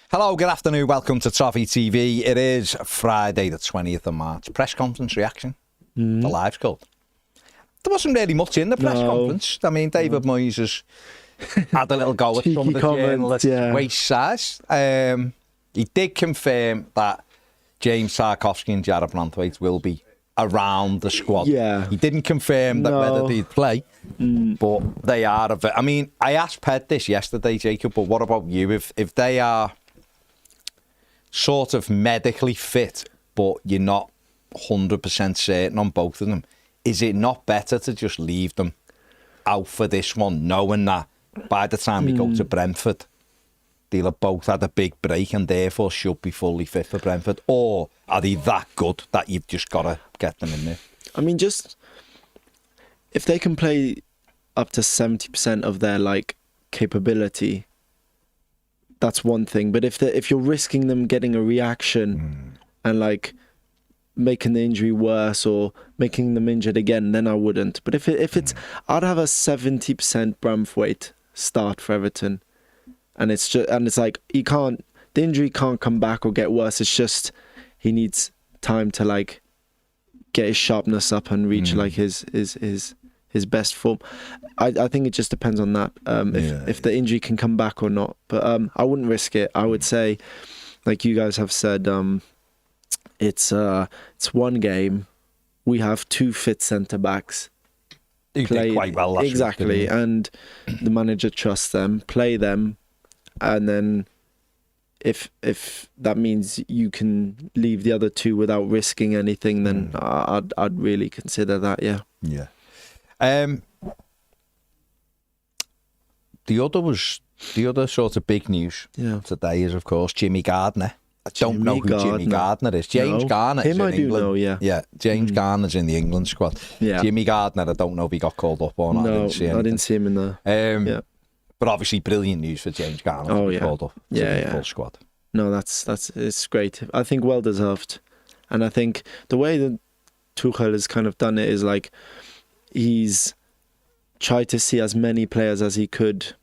Hello, good afternoon. Welcome to Toffee TV. It is Friday, the 20th of March. Press conference reaction. The live's called. There wasn't really much in the press conference. I mean, David Moyes has had a little go at some of the journalists' waist size. He did confirm that James Tarkowski and Jared Branthwaite will be around the squad. Yeah. He didn't confirm that whether they'd play, but they are. I mean, I asked Ped this yesterday, Jacob, but what about you? If they are sort of medically fit, but you're not 100% certain on both of them, is it not better to just leave them out for this one, knowing that by the time we go to Brentford, they'll have both had a big break and therefore should be fully fit for Brentford? Or are they that good that you've just got to get them in there? I mean, just if they can play up to 70% of their capability, that's one thing. But if you're risking them getting a reaction and making the injury worse or making them injured again, then I wouldn't. But if it's, I'd have a 70% Branthwaite start for Everton, and it's like the injury can't come back or get worse. It's just he needs time to get his sharpness up and reach his best form. I think it just depends on that, if the injury can come back or not. But I wouldn't risk it. I would say, like you guys have said, it's one game. We have two fit centre backs. Who did quite well last week, exactly, and the manager trusts them. Play them, and then if that means you can leave the other two without risking anything, then I'd really consider that. Yeah. Yeah. The other sort of big news today is, of course, Jimmy Gardner. I don't know who Jimmy Gardner is. James Garner is in England. Him I do know, yeah. Yeah, James Garner's in the England squad. Yeah. Jimmy Gardner, I don't know if he got called up or not. No, I didn't see him in there. But obviously brilliant news for James Garner to be called up to the full squad. No, it's great. I think well deserved. And I think the way that Tuchel has kind of done it is he's tried to see as many players as he could,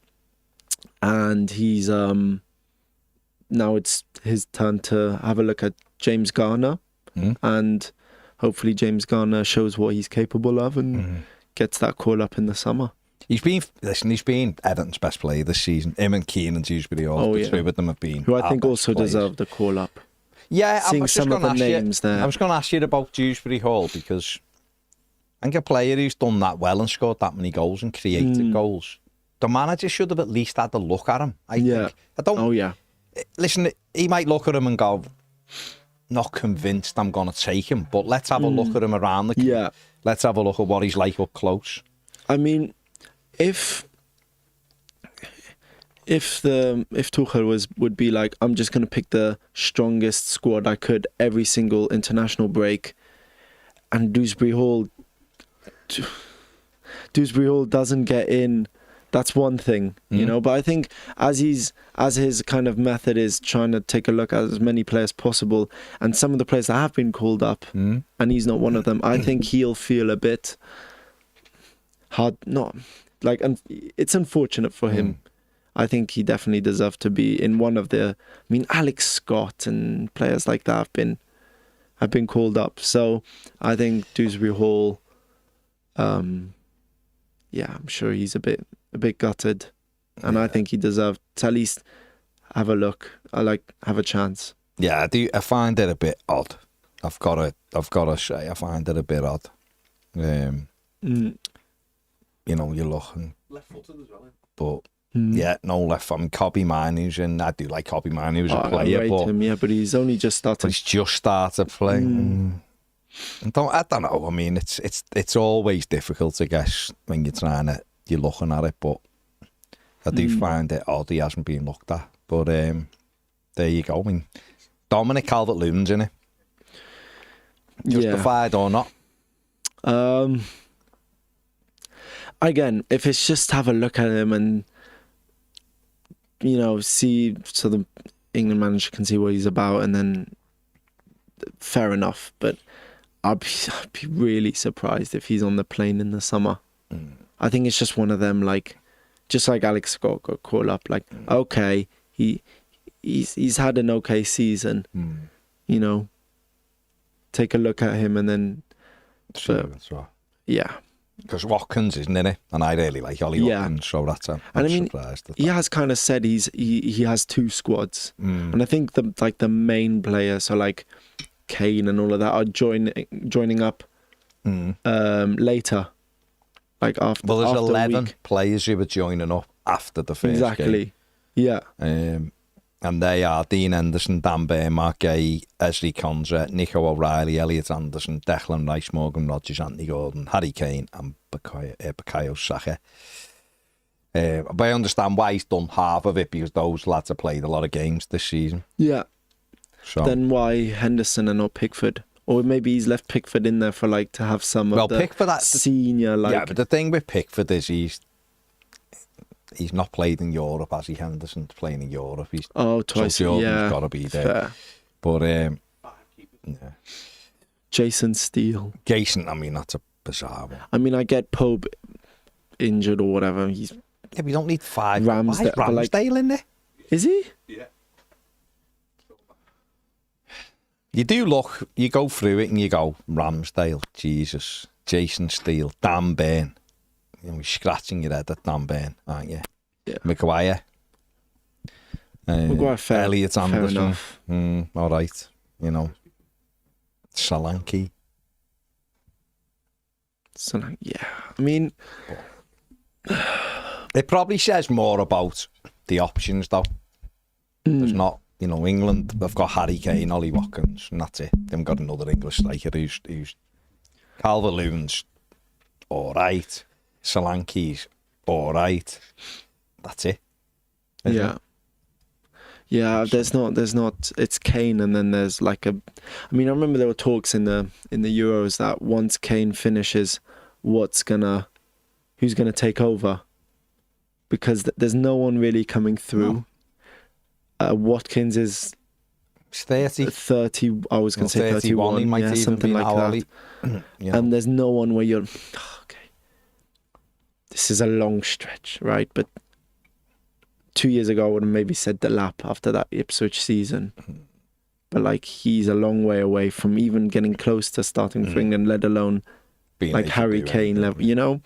and he's now it's his turn to have a look at James Garner, and hopefully James Garner shows what he's capable of and gets that call up in the summer. He's been Everton's best player this season. Him and Keane and Dewsbury Hall, the two of them have been. Who I think also deserve the call up. Yeah, seeing some of the names there. I was going to ask you about Dewsbury Hall, because I think a player who's done that well and scored that many goals and created goals, the manager should have at least had a look at him. I think. I don't. Listen, he might look at him and go, not convinced I'm going to take him, but let's have a look at him around the club. Let's have a look at what he's like up close. I mean, if Tuchel would be like, I'm just going to pick the strongest squad I could every single international break, and Dewsbury Hall doesn't get in, that's one thing, you know. But I think as his kind of method is trying to take a look at as many players possible, and some of the players that have been called up, and he's not one of them, I think he'll feel a bit hard. It's unfortunate for him. I think he definitely deserved to be in one of the. I mean, Alex Scott and players like that have been called up. So I think Dewsbury Hall. I'm sure he's a bit gutted, and I think he deserved to at least have a look. Have a chance. Yeah, I do. I find it a bit odd. I've got to say, I find it a bit odd. You know, you're looking left-footed as well, but no left. I mean, Kobbie Mainoo's in. I do like Kobbie Mainoo as a player, I rate him, but he's only just started. He's just started playing. I don't know. I mean, it's always difficult to guess when you're looking at it, but I do find it odd he hasn't been looked at. But there you go. I mean, Dominic Calvert-Lewin's in it. Justified or not? Again, if it's just have a look at him and see, so the England manager can see what he's about, and then fair enough. But I'd be really surprised if he's on the plane in the summer. I think it's just one of them, just like Alex Scott got called up. Okay, he's had an okay season. You know, take a look at him and then. That's right. Yeah. Because Watkins isn't in it, and I really like Ollie Watkins, so I'm surprised. He has kind of said he has 2 squads, and I think the main players, so like Kane and all of that, are joining up later, like after. Well, there's after 11 players who were joining up after the first game. Yeah. And they are Dean Henderson, Dan Burn, Mark Gay, Esri Konza, Nico O'Reilly, Elliot Anderson, Declan Rice, Morgan Rogers, Anthony Gordon, Harry Kane and Bukayo Saka. But I understand why he's done half of it, because those lads have played a lot of games this season. Yeah. So Then why Henderson and not Pickford? Or maybe he's left Pickford in there for like to have some of the Pickford, senior like. Yeah, but the thing with Pickford is he's not played in Europe, has he? Henderson's playing in Europe. Twice. So Jordan's yeah, got to be there. fair. But Jason Steele. Jason, I mean, that's a bizarre one. I mean, I get Pope injured or whatever. He's Yeah, we don't need 5. Ramsdale, Why is Ramsdale in there? Is he? Yeah. You do look, you go through it and you go, Ramsdale, Jesus, Jason Steele, Dan Burn. You're scratching your head at Dan Burn, aren't you? Yeah. Maguire. Maguire, fair, Elliot fair Anderson. enough. All right, you know. Solanke. So like, yeah, I mean, It probably says more about the options, though. There's not, you know, England, they've got Harry Kane, Ollie Watkins, and that's it. They've got another English striker who's Calvert-Lewin's all right. Solanke's all right. That's it. yeah. Yeah, there's not. It's Kane, and then there's like a. I mean, I remember there were talks in the Euros that once Kane finishes, who's gonna take over? Because there's no one really coming through. No. Watkins is 30. 30. I was gonna say 31. He might yeah, something like that. You know. And there's no one where you're. Okay. This is a long stretch, right? But 2 years ago, I would have maybe said the lap after that Ipswich season. But like, he's a long way away from even getting close to starting for England, let alone Being like Harry Kane level, you know?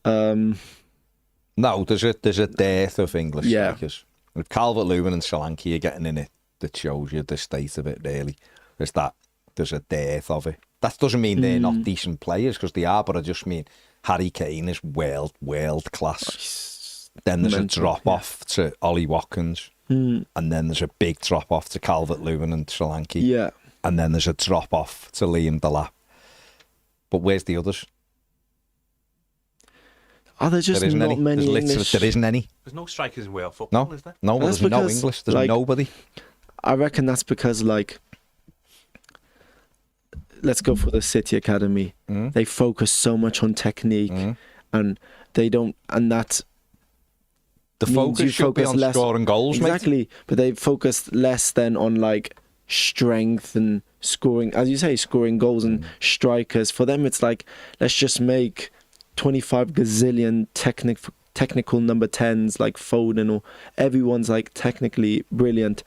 No, there's a dearth of English strikers. With Calvert-Lewin and Solanke are getting in it, that shows you the state of it, really. There's a dearth of it. That doesn't mean they're not decent players, because they are, but I just mean Harry Kane is world class. Then there's a drop off to Ollie Watkins, and then there's a big drop off to Calvert-Lewin and Solanke. Yeah. And then there's a drop off to Liam Delap. But where's the others? Are there just not many English? There isn't any. There's no strikers in Wales football, No, is there? no, there's no English. There's nobody. I reckon that's because, like, let's go for the City Academy. They focus so much on technique, and they don't, and that. The focus should be on scoring goals, exactly, mate. But they focused less than on like strength and scoring, as you say, scoring goals and strikers. For them, it's like, let's just make 25 gazillion technical number 10s like Foden, or everyone's like technically brilliant,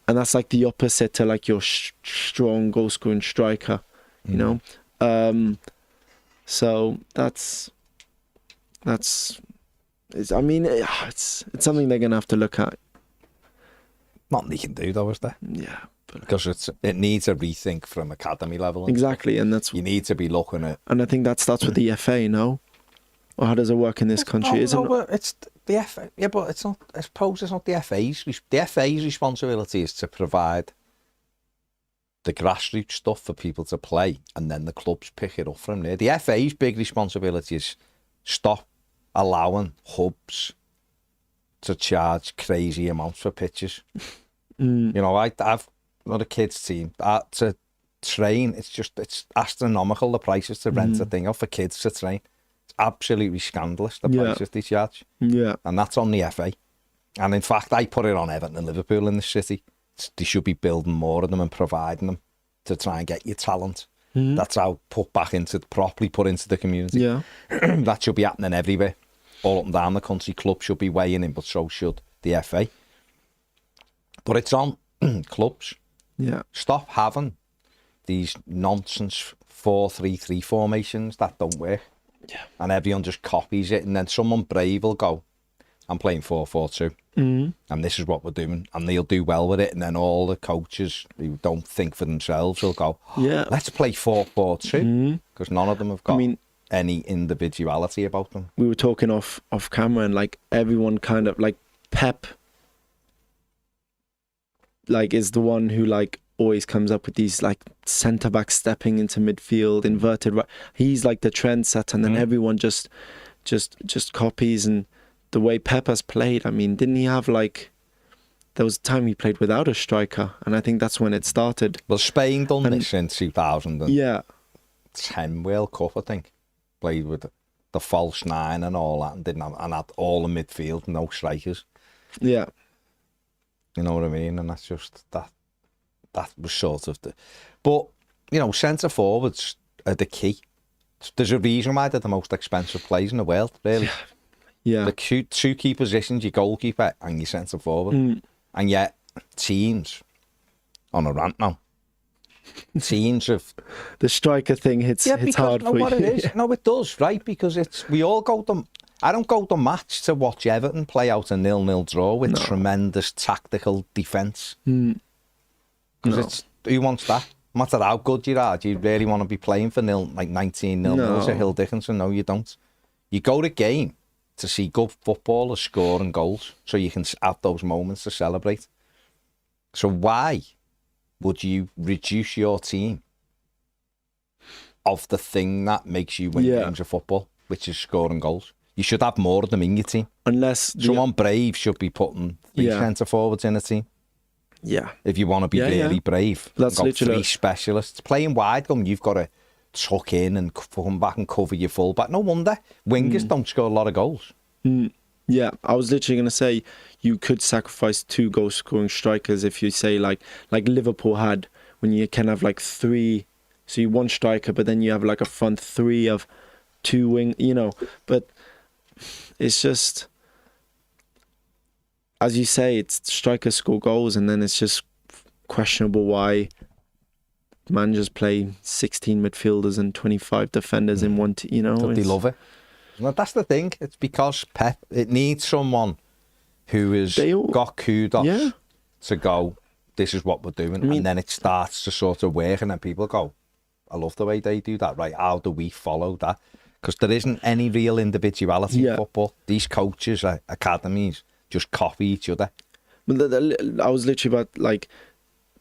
and that's like the opposite to like your strong goal scoring striker, you know. So that's I mean, it's something they're gonna have to look at. Nothing they can do, though, is there? Yeah, because it needs a rethink from academy level. Exactly, and that's you need to be looking at. And I think that starts with the FA, no? Or how does it work in this country? But it's the FA. Yeah, but it's not. I suppose it's not the FA's. The FA's responsibility is to provide the grassroots stuff for people to play, and then the clubs pick it up from there. The FA's big responsibility is stop allowing hubs to charge crazy amounts for pitches. You know, I've got a kids team to train. It's astronomical, the prices to rent a thing off for kids to train. It's absolutely scandalous, the prices they charge. Yeah. And that's on the FA. And in fact, I put it on Everton and Liverpool in the city. They should be building more of them and providing them to try and get your talent. That's how properly put into the community. Yeah. That should be happening everywhere. All up and down the country, clubs should be weighing in, but so should the FA. But it's on clubs. Yeah. Stop having these nonsense 4-3-3 formations that don't work. Yeah. And everyone just copies it, and then someone brave will go, I'm playing 4-4-2. Mm. And this is what we're doing, and they'll do well with it. And then all the coaches who don't think for themselves will go, let's play 4-4-2, because none of them have got any individuality about them. We were talking off camera, and like everyone kind of like Pep, like is the one who like always comes up with these like centre back stepping into midfield, inverted right. He's like the trendsetter, and then everyone just copies. And the way Pep has played, I mean, didn't he have like, there was a time he played without a striker, and I think that's when it started. Well, Spain done this in 2010 World Cup, I think. Played with the false nine and all that, and had all the midfield, no strikers. Yeah. You know what I mean? And that's just that was sort of the... But, you know, centre forwards are the key. There's a reason why they're the most expensive players in the world, really. Yeah. The two key positions, your goalkeeper and your centre forward. And yet, teams, on a rant now, teams of... The striker thing hits hard for you. It is. No, it does, right? Because we all go to... I don't go to match to watch Everton play out a 0-0 draw with tremendous tactical defence. Because who wants that? No matter how good you are, do you really want to be playing for 19-0 at Hill Dickinson? No, you don't. You go to game to see good footballers scoring goals, so you can have those moments to celebrate. So why would you reduce your team of the thing that makes you win games of football, which is scoring goals? You should have more of them in your team. Unless someone brave should be putting three centre forwards in a team. Yeah. If you want to be really brave. That's literally 3 specialists. Playing wide, you've got to tuck in and come back and cover your full-back. No wonder wingers don't score a lot of goals. Yeah, I was literally going to say you could sacrifice 2 goal-scoring strikers if you say like Liverpool had, when you can have like 3, so you 1 striker, but then you have like a front 3 of 2 wing, you know. But it's just, as you say, it's strikers score goals, and then it's just questionable why managers play 16 midfielders and 25 defenders in one team, you know. But they love it. Well, that's the thing. It's because Pep, it needs someone who has got kudos to go, this is what we're doing. And then it starts to sort of work, and then people go, I love the way they do that, right? How do we follow that? Because there isn't any real individuality in football. These coaches, academies, just copy each other. But I was literally about, like,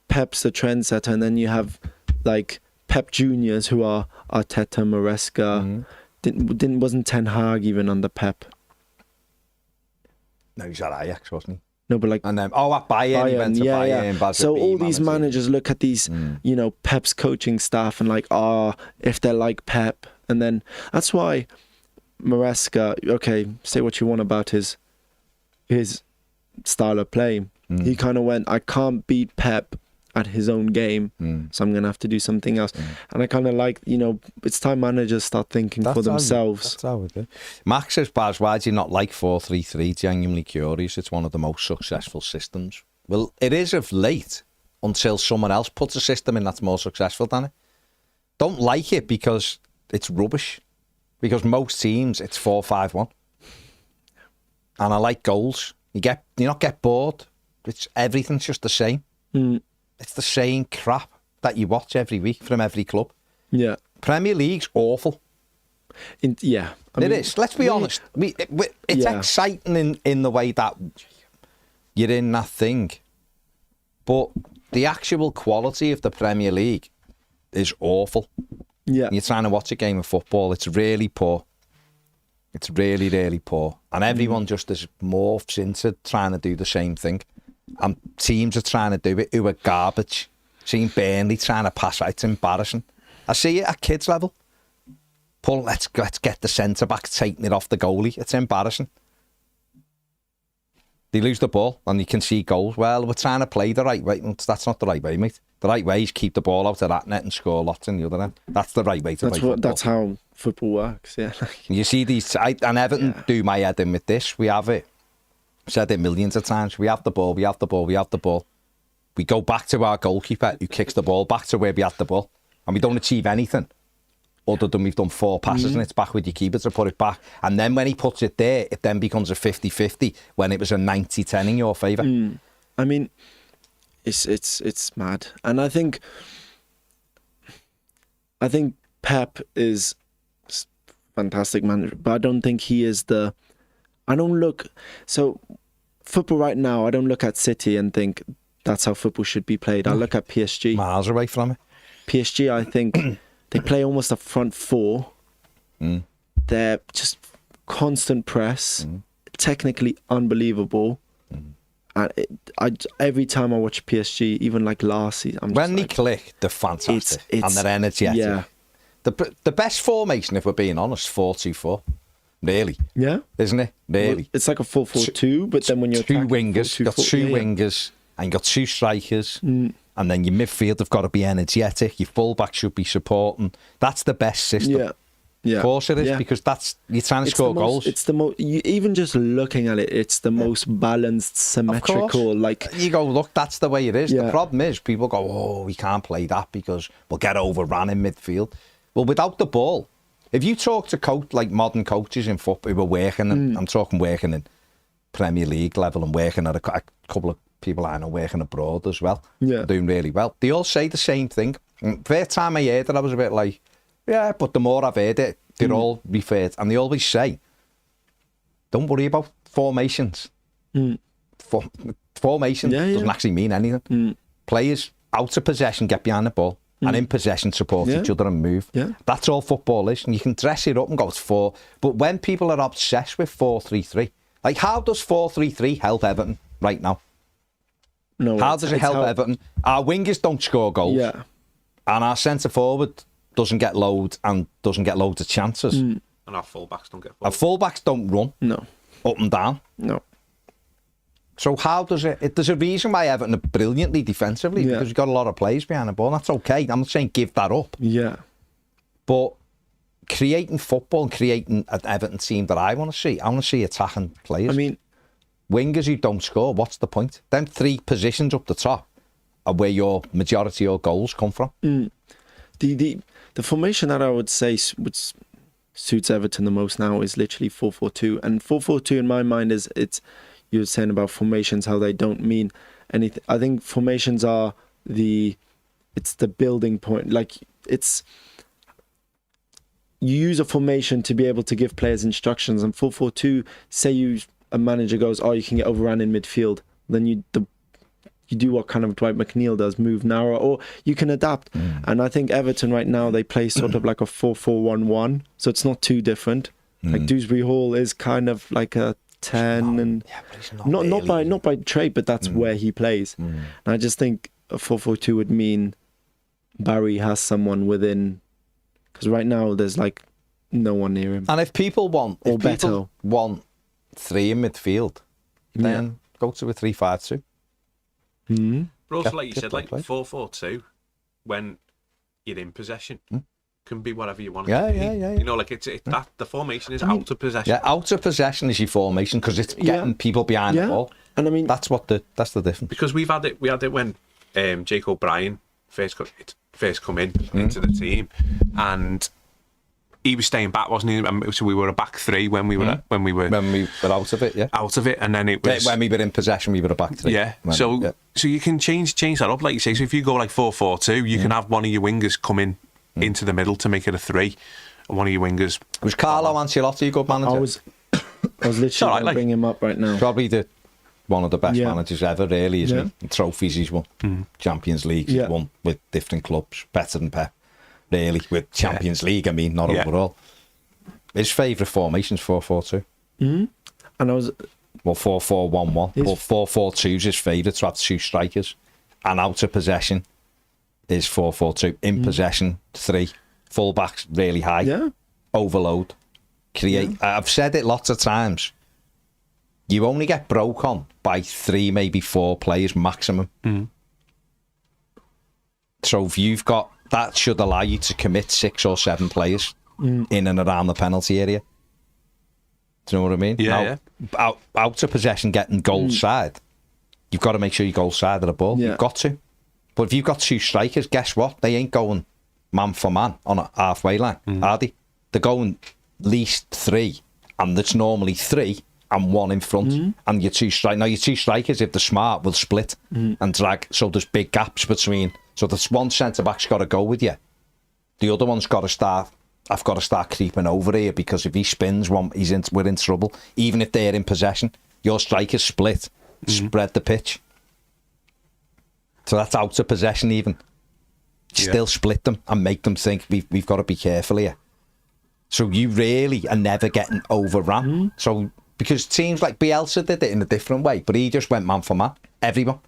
Pep's the trendsetter, and then you have, like, Pep Juniors, who are Arteta, Maresca. Wasn't Ten Hag even under Pep? No, he's at Ajax, wasn't he? No, but like... And then, at Bayern, he went to Bayern. So all these managers look at these, you know, Pep's coaching staff and like, if they're like Pep. And then that's why Maresca, okay, say what you want about his style of play. He kind of went, I can't beat Pep at his own game, so I'm going to have to do something else. And I kind of like, you know, it's time managers start thinking for themselves. That's how we do. Max says, Baz, why do you not like 4-3-3? Genuinely curious. It's one of the most successful systems. Well, it is of late, until someone else puts a system in that's more successful than it. Don't like it because it's rubbish. Because most teams, it's 4-5-1. And I like goals. You not get bored. Everything's just the same. It's the same crap that you watch every week from every club. Yeah. Premier League's awful. It is. Let's be honest. It's exciting in the way that you're in that thing. But the actual quality of the Premier League is awful. Yeah. You're trying to watch a game of football. It's really poor. It's really, really poor. And everyone just morphs into trying to do the same thing. And teams are trying to do it who are garbage. Seeing Burnley trying to pass out, it's embarrassing. I see it at kids level. Let's get the centre back taking it off the goalie. It's embarrassing. They lose the ball and you can see goals. Well, we're trying to play the right way. That's not the right way, mate. The right way is keep the ball out of that net and score lots in the other end. That's the right way to play football. That's how football works, yeah. You see these, and Everton do my head in with this. We have it. I've said it millions of times. We have the ball. we go back to our goalkeeper who kicks the ball back to where we had the ball, and we don't achieve anything other than we've done 4 passes and it's back with your keeper to put it back. And then when he puts it there, it then becomes a 50-50 when it was a 90-10 in your favour. I mean, it's mad. And I think Pep is fantastic manager, but I don't think he is so football right now, I don't look at City and think that's how football should be played. I look at PSG. Miles away from it. PSG, I think they play almost a front 4. They're just constant press, technically unbelievable. And every time I watch PSG, even like last season, when they click, they're fantastic and they're energetic. Yeah. The best formation, if we're being honest, 4-2-4. Really? Yeah. Isn't it? Really? Well, it's like a 4-4-2, but then when you're two wingers, you've got 2 wingers, and you've got 2 strikers, and then your midfield have got to be energetic. Your fullback should be supporting. That's the best system. Yeah. Yeah. Of course it is, because you're trying to score goals. It's the most. Even just looking at it, it's the most balanced, symmetrical. Like you go, look, that's the way it is. Yeah. The problem is people go, oh, we can't play that because we'll get overrun in midfield. Well, without the ball, if you talk to modern coaches in football who are working, I'm talking working in Premier League level and working at a couple of people I know working abroad as well, doing really well. They all say the same thing. And first time I heard it, I was a bit like, yeah, but the more I've heard it, they're all referred, and they always say, don't worry about formations. Formation doesn't actually mean anything. Players out of possession get behind the ball, and in possession support each other and move. That's all football is, and you can dress it up and go, it's 4. But when people are obsessed with 4-3-3, like how does 4-3-3 help Everton right now? No. How does it help Everton? Our wingers don't score goals, and our centre forward doesn't get loads of chances. And our fullbacks don't get forward. Our fullbacks don't run up and down. No. So how does it... There's a reason why Everton are brilliantly defensively, because you've got a lot of players behind the ball. That's okay. I'm not saying give that up. Yeah. But creating football and creating an Everton team that I want to see attacking players. I mean... Wingers who don't score, what's the point? Them 3 positions up the top are where your majority of your goals come from. The formation that I would say suits Everton the most now is literally 4-4-2. And 4-4-2 in my mind is, you were saying about formations, how they don't mean anything. I think formations are it's the building point. Like you use a formation to be able to give players instructions. And 4-4-2, say a manager goes, oh, you can get overrun in midfield. Then you do what kind of Dwight McNeil does, move narrow, or you can adapt. And I think Everton right now, they play sort of like a 4-4-1-1, so it's not too different. Like Dewsbury Hall is kind of like a 10, and not by trade, but that's where he plays. And I just think a 4-4-2 would mean Barry has someone within, because right now there's like no one near him. And if people want 3 in midfield, then go to a 3-5-2. But also, like you said, like 4-4-2, when you're in possession, can be whatever you want it to be. Yeah. You know, like it's that the formation is out of possession. Yeah, out of possession is your formation because it's getting people behind the ball. And I mean, that's the difference. Because we had it when Jake O'Brien first come into the team, and he was staying back, wasn't he? So we were a back 3 when we were out of it. Yeah, out of it, and then it was when we were in possession, we were a back 3. Yeah, so you can change that up, like you say. So if you go like 4-4-2, you can have one of your wingers come into the middle to make it a 3, and one of your wingers. Was Carlo Ancelotti a good manager? I was literally going to bring him up right now. Probably one of the best managers ever, really, isn't he? Trophies he's won, Champions League he's won with different clubs, better than Pep. Really, with Champions League, I mean, not overall. His favourite formation's 4-4-2. And I was... Well, 4-4-1-1. But 4-4-2 is his favourite to have 2 strikers. And out of possession is 4-4-2. In possession, 3. Full-backs really high. Yeah. Overload. Create. I've said it lots of times. You only get broke on by 3, maybe 4 players maximum. So if you've got... That should allow you to commit 6 or 7 players in and around the penalty area. Do you know what I mean? Yeah. Out of possession, getting goal side, you've got to make sure you goal side of the ball. Yeah. You've got to. But if you've got 2 strikers, guess what? They ain't going man for man on a halfway line, are they? They're going least 3, and it's normally 3 and 1 in front, and your 2 strikers. Now your 2 strikers, if they're smart, will split and drag. So there's big gaps between. So there's one centre back's got to go with you. The other one's got to start. I've got to start creeping over here, because if he spins one, we're in trouble. Even if they're in possession, your strikers split, spread the pitch. So that's out of possession even. Still split them and make them think we've got to be careful here. So you really are never getting overrun. So because teams like Bielsa did it in a different way, but he just went man for man. Everyone.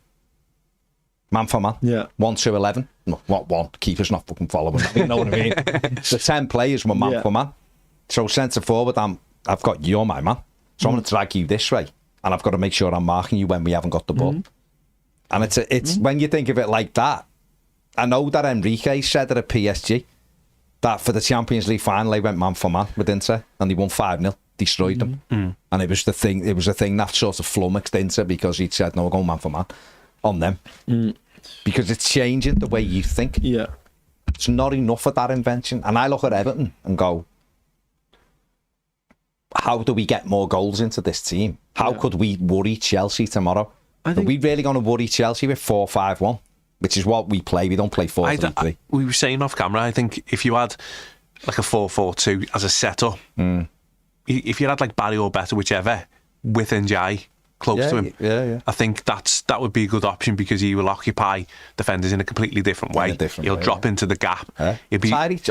Man for man. Yeah. 1 to 11. No, what 1? Keeper's not fucking following. You know what I mean? The 10 players were man for man. So centre forward, I've got you're my man. So I'm going to drag you this way, and I've got to make sure I'm marking you when we haven't got the ball. And it's when you think of it like that. I know that Enrique said it at PSG that for the Champions League final they went man for man with Inter and they won 5-0, destroyed them. And it was the thing. It was a thing that sort of flummoxed Inter, because he'd said no, we're going man for man on them, because it's changing the way you think. Yeah, it's not enough of that invention. And I look at Everton and go, how do we get more goals into this team? How could we worry Chelsea tomorrow? Are we really going to worry Chelsea with 4-5-1, which is what we play? We don't play 4-3-3. We were saying off camera, I think if you had like a 4-4-2 as a setup, if you had like Barry or better, whichever, with Ndiaye close to him, I think that would be a good option, because he will occupy defenders in a completely different way. He'll drop into the gap. I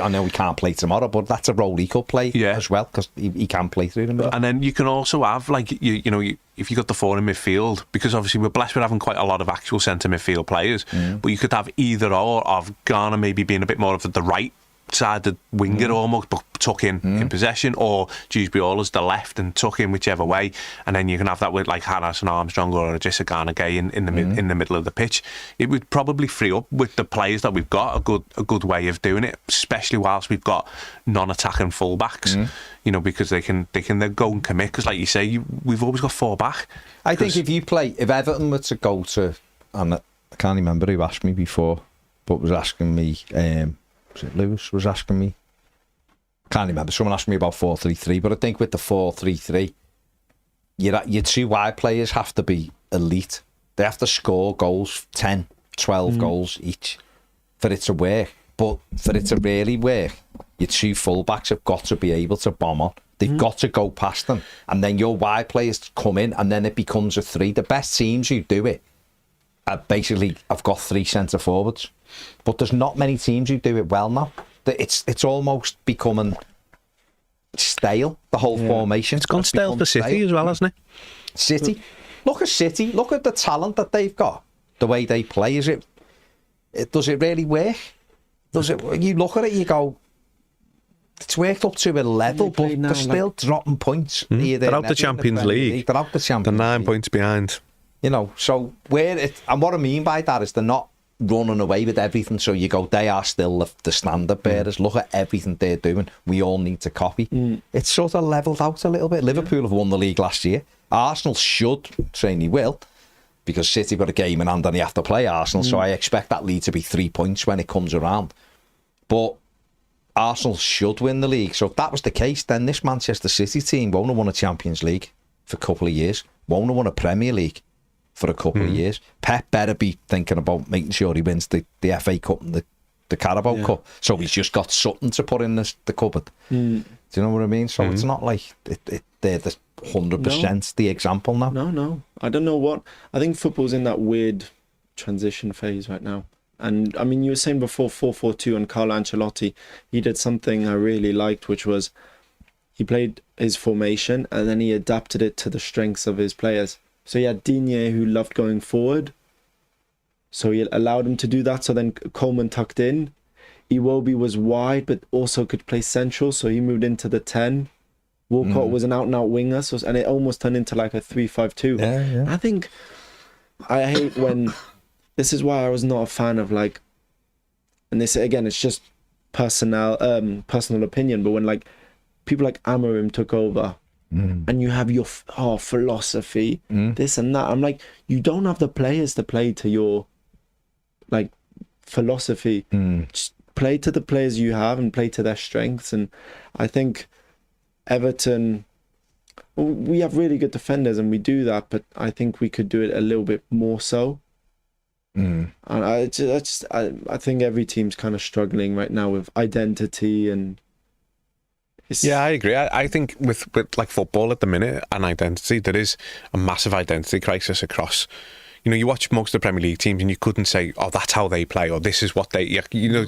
know he can't play tomorrow, but that's a role he could play as well, because he can play through the middle. And then you can also have, like, if you got the 4 in midfield, because obviously we're blessed with having quite a lot of actual centre midfield players, but you could have either or of Garner maybe being a bit more of the right side, the winger almost, but tuck in possession, or Dewsbury as the left and tuck in whichever way, and then you can have that with like Harris and Armstrong or Jessica Garner Gay in the middle of the pitch. It would probably free up, with the players that we've got, a good way of doing it, especially whilst we've got non-attacking fullbacks. Because they can then go and commit, because like you say, we've always got 4 back. I think if Everton were to go to, and I can't remember who asked me before, but was asking me, was it Lewis was asking me? Can't remember. Someone asked me about 4-3-3, but I think with the 4-3-3, your 2 wide players have to be elite. They have to score goals, 10, 12 goals each, for it to work. But for it to really work, your 2 fullbacks have got to be able to bomb on. They've got to go past them, and then your wide players come in, and then it becomes a 3. The best teams who do it basically have got 3 centre forwards. But there's not many teams who do it well now. It's almost becoming stale, the whole formation. It's gone stale for City as well, hasn't it? City. Look at City. Look at the talent that they've got. The way they play. Does it really work? Does it? You look at it, you go, it's worked up to a level, but they're still dropping points. They're out the Champions League. They're out the Champions League. They're 9 points behind. So and what I mean by that is they're not running away with everything, so you go, they are still the standard bearers. Look at everything they're doing, we all need to copy. It's sort of levelled out a little bit. Liverpool have won the league last year. Arsenal should, saying he will, because City got a game in hand and they have to play Arsenal, so I expect that lead to be 3 points when it comes around. But Arsenal should win the league, so if that was the case, then this Manchester City team won't have won a Champions League for a couple of years, won't have won a Premier League for a couple of years. Pep better be thinking about making sure he wins the FA Cup and the Carabao Cup, so he's just got something to put in the cupboard. Do you know what I mean? So it's not like they're the 100% the example now. No. I don't know what. I think football's in that weird transition phase right now. And I mean, you were saying before 4-4-2 and Carlo Ancelotti, he did something I really liked, which was he played his formation and then he adapted it to the strengths of his players. So he had Digne, who loved going forward, so he allowed him to do that. So then Coleman tucked in. Iwobi was wide, but also could play central, so he moved into the 10. Walcott was an out-and-out winger, and it almost turned into like a 3-5-2. Yeah. I think I hate when... This is why I was not a fan of, like... And this, again, it's just personal opinion, but when like people like Amorim took over and you have your philosophy, this and that. I'm like, you don't have the players to play to your like philosophy. Just play to the players you have and play to their strengths. And I think Everton, we have really good defenders and we do that, but I think we could do it a little bit more so. And I think every team's kind of struggling right now with identity and. Yeah, I agree. I think with like football at the minute and identity, there is a massive identity crisis across. You know, you watch most of the Premier League teams and you couldn't say, oh, that's how they play, or this is what they... You know,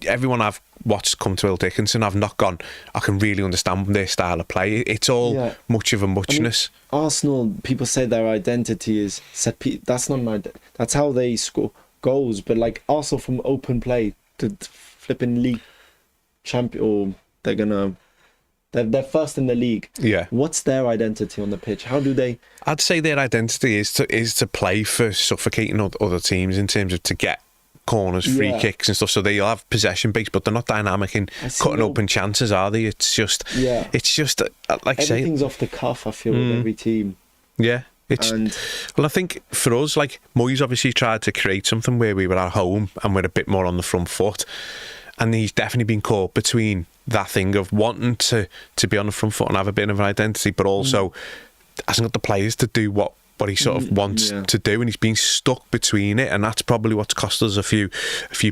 everyone I've watched come to Will Dickinson, I've not gone, I can really understand their style of play. It's all much of a muchness. I mean, Arsenal, people say their identity is set piece. That's not an identity. That's how they score goals. But like Arsenal from open play, the flipping league champion, or they're going to... They're first in the league. Yeah. What's their identity on the pitch? How do they... I'd say their identity is to play for suffocating other teams in terms of to get corners, free kicks and stuff. So they'll have possession base, but they're not dynamic in cutting open chances, are they? It's just... Yeah. It's just, like I say... Everything's off the cuff, I feel, with every team. Yeah. Well, I think for us, like, Moyes obviously tried to create something where we were at home and we're a bit more on the front foot. And he's definitely been caught between that thing of wanting to be on the front foot and have a bit of an identity, but also hasn't got the players to do what he sort of wants to do, and he's been stuck between it, and that's probably what's cost us a few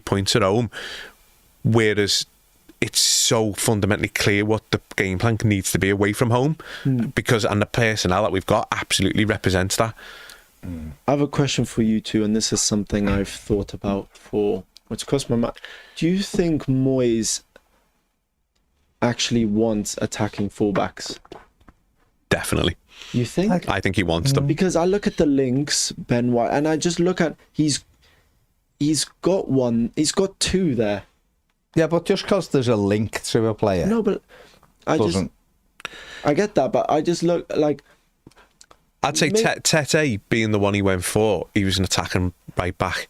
points at home. Whereas it's so fundamentally clear what the game plan needs to be away from home, and the personnel that we've got absolutely represents that. I have a question for you too, and this is something I've thought about for... What's crossed my mind. Do you think Moyes actually wants attacking fullbacks? Definitely. You think? I think he wants them. Because I look at the links, Ben White, and I just look at he's got one, he's got two there. Yeah, but just because there's a link to a player. No, but I get that, but I just look like... I'd say Tete being the one he went for, he was an attacking right back.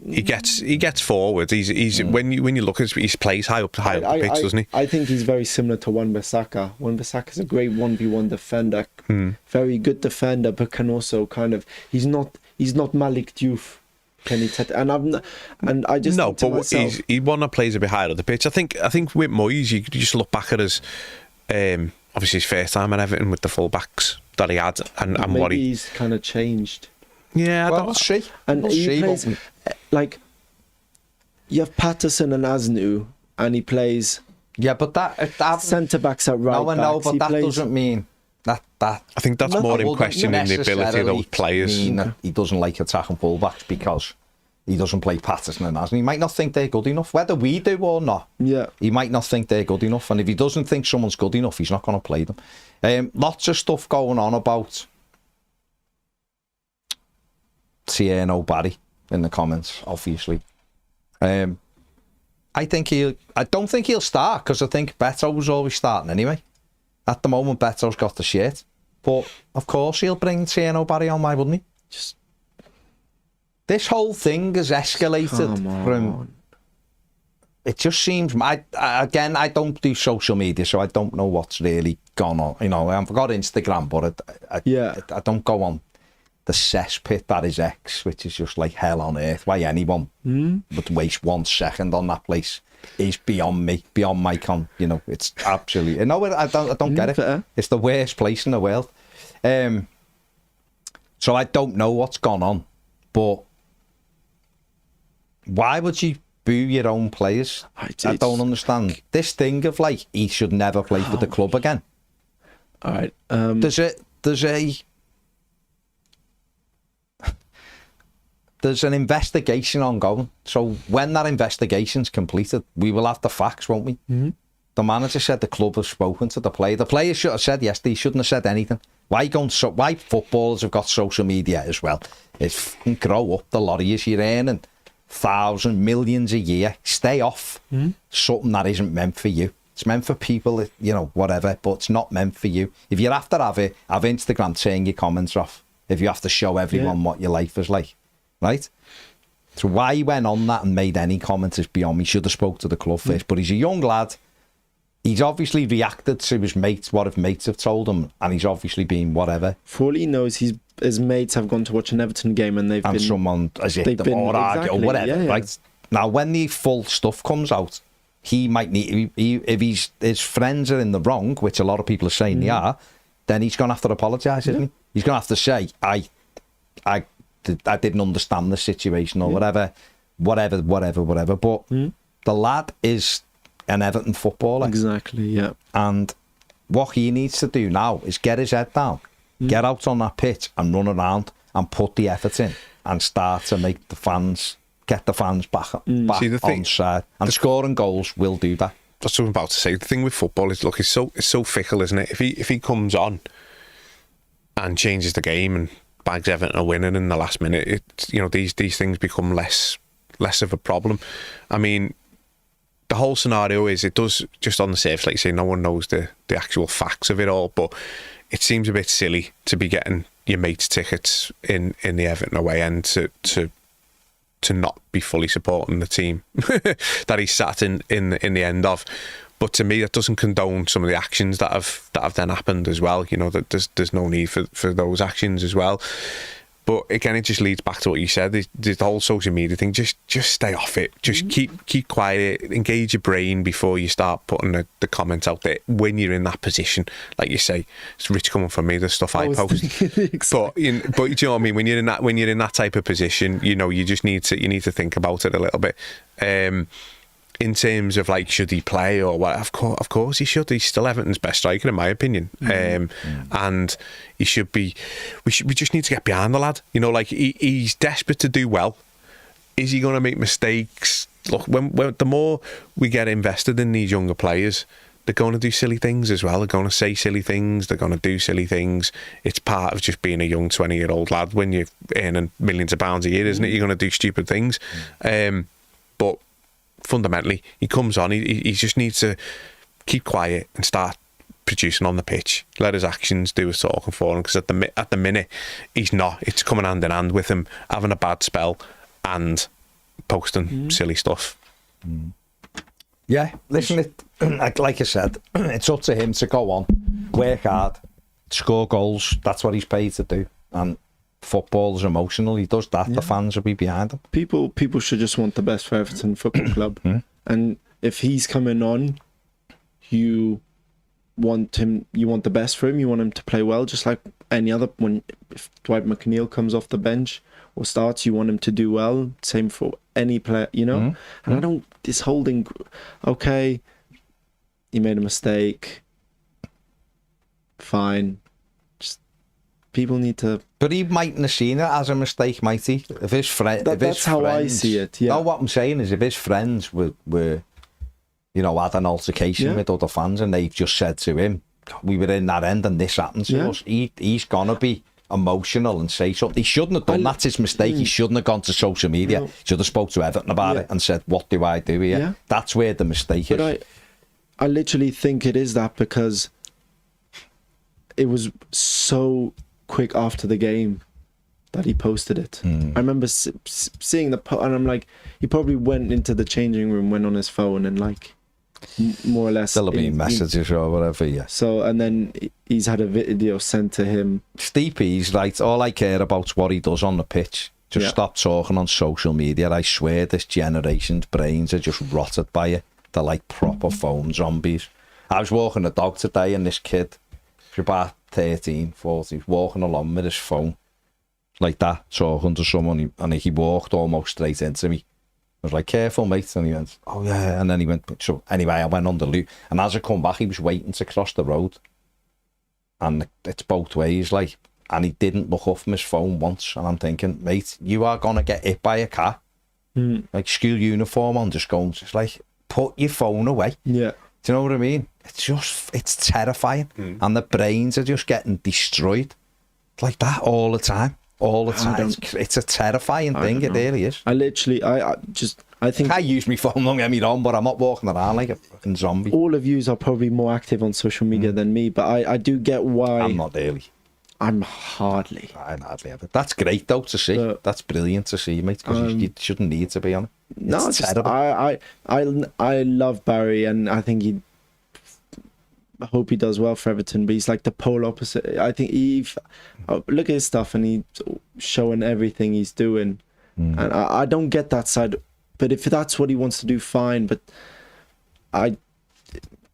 He gets forward. He's when you look at he plays high up the pitch, doesn't he? I think he's very similar to Wan-Bissaka. Wan-Bissaka's a great 1v1 defender, very good defender, but can also kind of he's not Malik Diouf. And I just no, think to but myself, he one that plays a bit higher up the pitch. I think with Moyes, you just look back at his obviously his first time at Everton with the fullbacks that he had and what he's kind of changed. Yeah, we'll see. And he plays, like, you have Patterson and Asnu, and he plays. Yeah, but that centre backs at right backs. No, but that doesn't mean that. I think that's more in questioning the ability of those players. He doesn't like attacking fullbacks because he doesn't play Patterson and Asnu. He might not think they're good enough, whether we do or not. Yeah, he might not think they're good enough, and if he doesn't think someone's good enough, he's not going to play them. Lots of stuff going on about Tierno Barry in the comments, obviously. I don't think he'll start, because I think Beto was always starting anyway. At the moment, Beto's got the shit, but of course he'll bring Tierno Barry on, why wouldn't he? This whole thing has escalated from... It just seems... I don't do social media, so I don't know what's really gone on. You know, I've got Instagram, but I don't go on the cesspit that is X, which is just like hell on earth. Why anyone would waste 1 second on that place is beyond me, beyond my it's absolutely... No, I don't get it. It's the worst place in the world. So I don't know what's gone on, but why would you boo your own players? I don't understand this thing of like he should never play for the club again. All right. There's an investigation ongoing. So when that investigation's completed, we will have the facts, won't we? Mm-hmm. The manager said the club has spoken to the player. The player should have said yes. He shouldn't have said anything. Why footballers have got social media as well? It's fucking grow up. The lot of you're earning thousands, millions a year. Stay off something that isn't meant for you. It's meant for people, whatever, but it's not meant for you. If you have to have Instagram turn your comments off. If you have to show everyone what your life is like. Right? So why he went on that and made any comments is beyond me. He should have spoke to the club first. But he's a young lad. he's obviously reacted to his mates, what his mates have told him, and he's obviously been whatever. For all he knows, his mates have gone to watch an Everton game and someone has hit them or argued or whatever, right? Now, when the full stuff comes out, he might need, if his friends are in the wrong, which a lot of people are saying they are, then he's going to have to apologise, isn't he? He's going to have to say, I didn't understand the situation or whatever. But the lad is an Everton footballer. Exactly, yeah. And what he needs to do now is get his head down, get out on that pitch and run around and put the effort in and start to make the fans, get the fans back on side. And scoring goals will do that. That's what I'm about to say. The thing with football is, look, it's so fickle, isn't it? If he comes on and changes the game and bags Everton a winning in the last minute, these things become less of a problem. I mean, the whole scenario is, it does, just on the surface, like you say, no one knows the actual facts of it all, but it seems a bit silly to be getting your mates tickets in the Everton away end to not be fully supporting the team that he sat in the end of. But to me, that doesn't condone some of the actions that have then happened as well. That there's no need for those actions as well. But again, it just leads back to what you said. The whole social media thing. Just stay off it. Just keep quiet. Engage your brain before you start putting the comments out there. When you're in that position, like you say, it's rich coming from me. The stuff I post. But do you know what I mean? When you're in that type of position, you just need to think about it a little bit. In terms of, like, should he play or what? Of course he should. He's still Everton's best striker, in my opinion. And he should be. We just need to get behind the lad. He's desperate to do well. Is he going to make mistakes? Look, when the more we get invested in these younger players, they're going to do silly things as well. They're going to say silly things. They're going to do silly things. It's part of just being a young 20-year-old lad. When you're earning millions of pounds a year, isn't it? You're going to do stupid things. But fundamentally, he comes on, he just needs to keep quiet and start producing on the pitch. Let his actions do his talking for him, because at the minute he's not. It's coming hand in hand with him having a bad spell and posting silly stuff. Yeah, listen, like I said, it's up to him to go on, work hard, score goals. That's what he's paid to do. And football is emotional. He does that. The fans will be behind him. People should just want the best for Everton Football Club. And if he's coming on, you want the best for him. You want him to play well, just like any other. If Dwight McNeil comes off the bench or starts, you want him to do well. Same for any player, And I don't, this holding, okay, he made a mistake, fine. People need to. But he mightn't have seen it as a mistake, might he? If his friend, that's how I see it. Yeah. No, what I'm saying is, if his friends were had an altercation with other fans, and they've just said to him, "We were in that end, and this happened to us," he's gonna be emotional and say something. He shouldn't have done. That's his mistake. He shouldn't have gone to social media. He should have spoke to Everton about it and said, "What do I do here?" Yeah. That's where the mistake is. I literally think it is that, because it was so quick after the game that he posted it. I remember seeing the and I'm like, he probably went into the changing room, went on his phone, and like more or less still have been messages or whatever. Yeah. So, and then he's had a video sent to him. Steepy's like, all I care about is what he does on the pitch. Just stop talking on social media. I swear this generation's brains are just rotted by it. They're like proper phone zombies. I was walking the dog today, and this kid, he's about 13, 14, he's walking along with his phone like that, talking to someone, and he walked almost straight into me. I was like, "Careful, mate," and he went, "Oh yeah," and then he went. So anyway, I went on the loop, and as I come back, he was waiting to cross the road, and it's both ways, like, and he didn't look up from his phone once, and I'm thinking, mate, you are gonna get hit by a car, like school uniform on, just like, put your phone away. Yeah. Do you know what I mean? It's terrifying. And the brains are just getting destroyed like that all the time. It's a terrifying thing. It really is. I think I use my phone, don't get me wrong, but I'm not walking around like a fucking zombie. All of yous are probably more active on social media than me, but I do get why. I'm not really. I'm hardly. I'm hardly ever. That's great though to see. That's brilliant to see, mate, because you shouldn't need to be on it. It's terrible. I love Barry, and I think hope he does well for Everton, but he's like the polar opposite. I think look at his stuff and he's showing everything he's doing. And I don't get that side, but if that's what he wants to do, fine. But I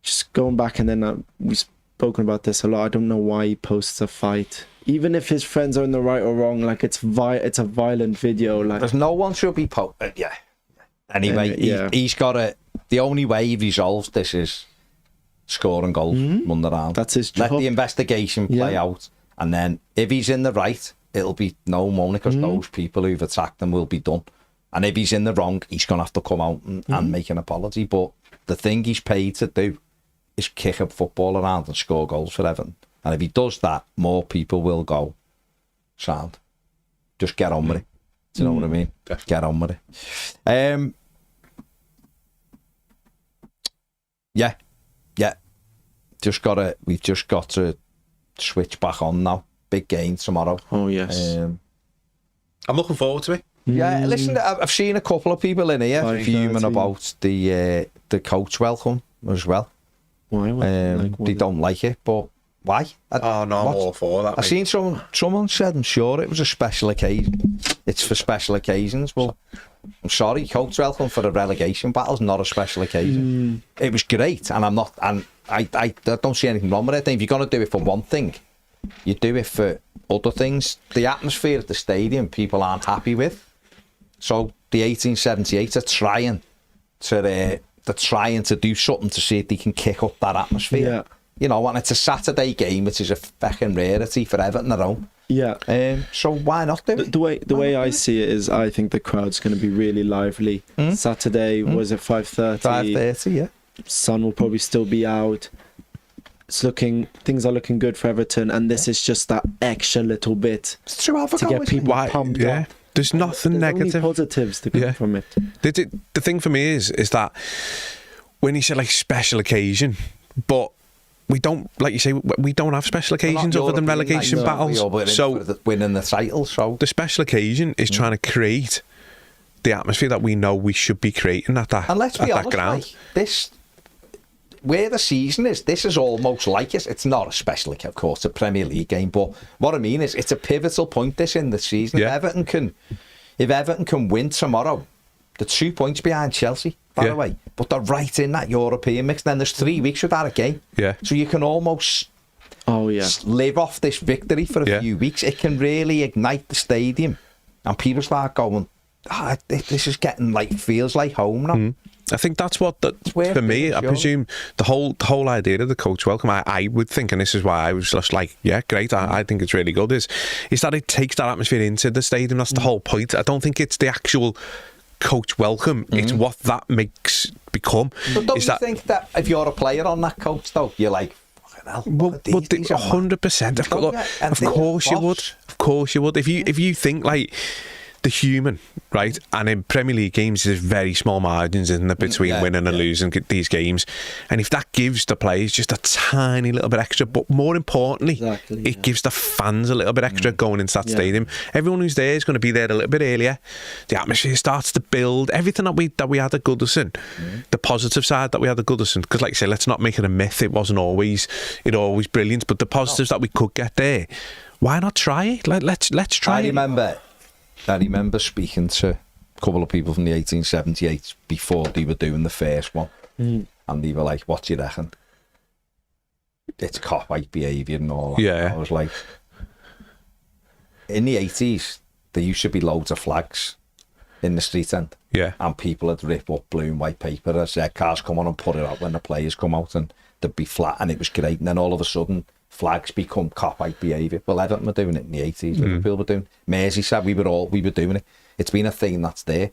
just going back, and then we've spoken about this a lot. I don't know why he posts a fight, even if his friends are in the right or wrong. Like it's a violent video. Like there's no one should be yeah. Anyway, he's got to. The only way he resolves this is scoring goals, run around. That's his job. Let the investigation play out, and then if he's in the right, it'll be no money because those people who've attacked him will be done. And if he's in the wrong, he's going to have to come out and make an apology. But the thing he's paid to do is kick a football around and score goals for Everton. And if he does that, more people will go, sound. Just get on with it. Do you know what I mean? Definitely. Get on with it. Yeah. We've just got to switch back on now. Big game tomorrow. Oh yes. I'm looking forward to it. Yeah, listen, I've seen a couple of people in here fuming about the coach welcome as well. Why? They don't like it, but why? I'm all for that. I've seen someone said, I'm sure it was a special occasion. It's for special occasions. Well, I'm sorry, coach welcome for a relegation battle is not a special occasion. It was great, and I don't see anything wrong with it. I think if you're going to do it for one thing, you do it for other things. The atmosphere at the stadium, people aren't happy with. So the 1878 are trying to do something to see if they can kick up that atmosphere. Yeah. You know, and it's a Saturday game, which is a fucking rarity for Everton at home. Yeah. So why not do it? The way I see it is, I think the crowd's going to be really lively. Saturday was at 5:30. 5:30, yeah. Sun will probably still be out. Things are looking good for Everton, and this is just that extra little bit to get people pumped up. There's nothing negative. Only positives to come from it. The thing for me is that when you say like special occasion, but we don't, like you say, we don't have special occasions other than relegation battles. So winning the title. So the special occasion is trying to create the atmosphere that we know we should be creating at that. And let's be honest, ground. This. Where the season is, this is almost like it. It's not a special, of course, a Premier League game, but what I mean is it's a pivotal point this in the season. Yeah. If Everton can win tomorrow, they're 2 points behind Chelsea, by the way, but they're right in that European mix. Then there's 3 weeks without a game. Yeah. So you can almost live off this victory for a few weeks. It can really ignite the stadium, and people start going, this is getting feels like home now. I think that's what for me. I presume the whole idea of the coach welcome, I would think, and this is why I was just like, yeah, great. I think it's really good. Is that it takes that atmosphere into the stadium? That's the whole point. I don't think it's the actual coach welcome. It's what that makes become. But don't you think that if you're a player on that coach, though, you're like, well, 100%. Of course you would. Of course you would. If you think like the human, right? And in Premier League games, there's very small margins, isn't there, between winning and losing these games. And if that gives the players just a tiny little bit extra, but more importantly, it gives the fans a little bit extra going into that stadium. Everyone who's there is going to be there a little bit earlier. The atmosphere starts to build. Everything that we had at Goodison, the positive side that we had at Goodison, because like I say, let's not make it a myth. It wasn't always brilliant, but the positives that we could get there, why not try it? Let's try it. I remember speaking to a couple of people from the 1878 before they were doing the first one, and they were like, what do you reckon? It's cop-out behaviour and all that. Yeah. I was like, in the 80s, there used to be loads of flags in the street end. Yeah. And people would rip up blue and white paper as their cars come on and put it out when the players come out, and they'd be flat, and it was great. And then all of a sudden, flags become cop-out behaviour. Well, Everton were doing it in the 80s. Liverpool were doing it. Mersey said we were doing it. It's been a thing that's there.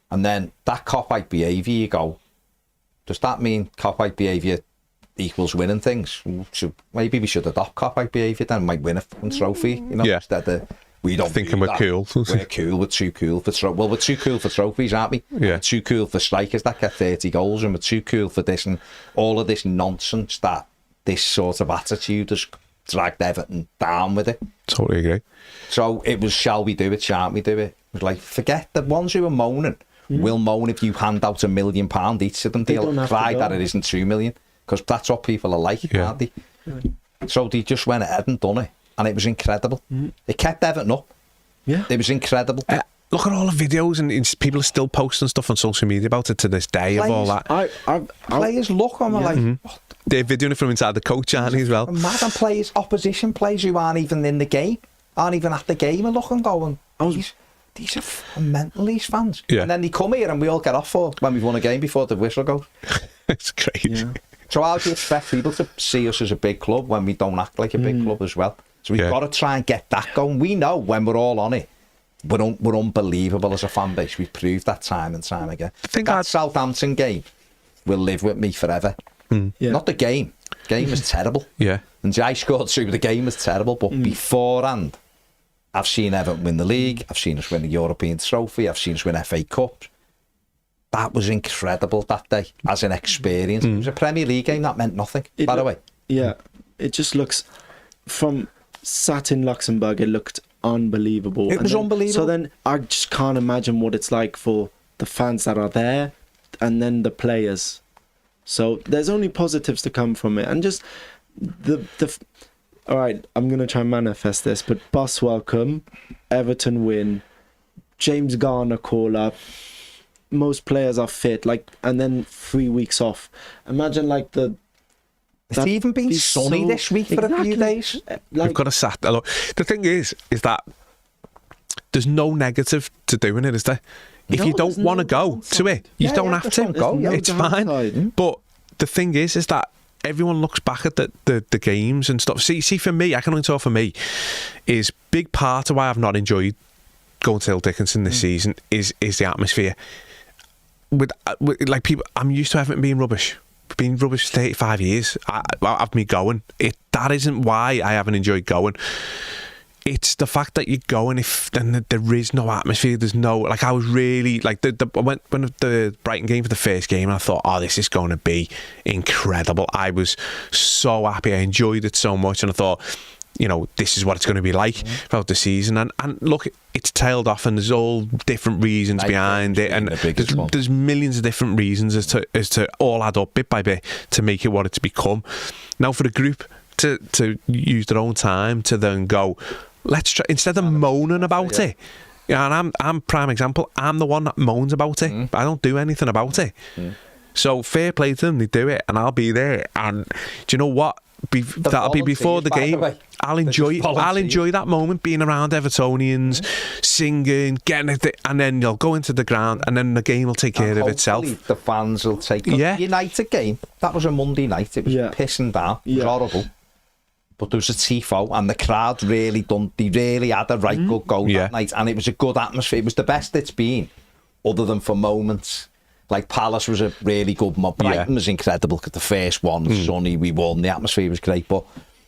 And then that cop-out behaviour, you go, does that mean cop-out behaviour equals winning things? Maybe we should adopt cop-out behaviour, then might win a fucking trophy, instead of we don't thinking we're cool. We're cool. We're too cool for trophies. Well, we're too cool for trophies, aren't we? Yeah. We're too cool for strikers that get 30 goals, and we're too cool for this and all of this nonsense that this sort of attitude has dragged Everton down with it. Totally agree. So it was, shall we do it, shan't we do it? It was like, forget the ones who are moaning. Will moan if you hand out £1 million each to them. They'll cry that it isn't 2 million. because that's what people are like, aren't they? So they just went ahead and done it, and it was incredible. It kept Everton up. Yeah, it was incredible. Look at all the videos, and people are still posting stuff on social media about it to this day. Of all that, players look on like. They're videoing it from inside the coach, aren't they, as well? Mad, and players, opposition players who aren't even in the game, aren't even at the game, are looking going, these are mental, these fans. Yeah. And then they come here and we all get off for when we've won a game before the whistle goes. It's crazy. Yeah. So how do you expect people to see us as a big club when we don't act like a big club as well? So we've got to try and get that going. We know when we're all on it, we're unbelievable as a fan base. We've proved that time and time again. That Southampton game will live with me forever. Not the game. Game was terrible. Yeah. And Jai scored 2, the game was terrible. But beforehand, I've seen Everton win the league. I've seen us win the European trophy. I've seen us win FA Cups. That was incredible that day as an experience. It was a Premier League game that meant nothing, by the way. Yeah. It just looks, from sat in Luxembourg, it looked unbelievable. It was unbelievable. So then I just can't imagine what it's like for the fans that are there and then the players. So there's only positives to come from it. And just the all right, I'm going to try and manifest this, but bus welcome, Everton win, James Garner call up, most players are fit, and then 3 weeks off. Imagine It's even been sunny this week for a few days. We've got a Saturday. Look, the thing is that there's no negative to doing it, is there? If you don't want to go to it, you don't have to. It's fine. But the thing is that everyone looks back at the games and stuff. See, for me, I can only talk for me, is big part of why I've not enjoyed going to Hill Dickinson this season is the atmosphere. With like people, I'm used to Everton being rubbish. Been rubbish for 35 years. I've me going. That isn't why I haven't enjoyed going. It's the fact that you go and there is no atmosphere. There's no, I was really I went when the Brighton game for the first game, and I thought, this is going to be incredible. I was so happy. I enjoyed it so much, and I thought, this is what it's going to be like throughout the season. And look, it's tailed off, and there's all different reasons behind it, and there's millions of different reasons as to all add up bit by bit to make it what it's become. Now, for the group to use their own time to then go, let's try, instead of moaning about it. And I'm prime example. I'm the one that moans about it, but I don't do anything about it. So fair play to them, they do it, and I'll be there. And do you know what? That'll be before the game. I'll enjoy that moment, being around Evertonians, singing, getting it, and then you'll go into the ground, and then the game will take care of itself. The fans will take it. The United game, that was a Monday night. It was pissing down. It was horrible. But there was a tifo, and the crowd really had a right good go that night, and it was a good atmosphere. It was the best it's been, other than for moments. Like Palace was a really good mob. Brighton was incredible because the first one was sunny, we won, the atmosphere was great. But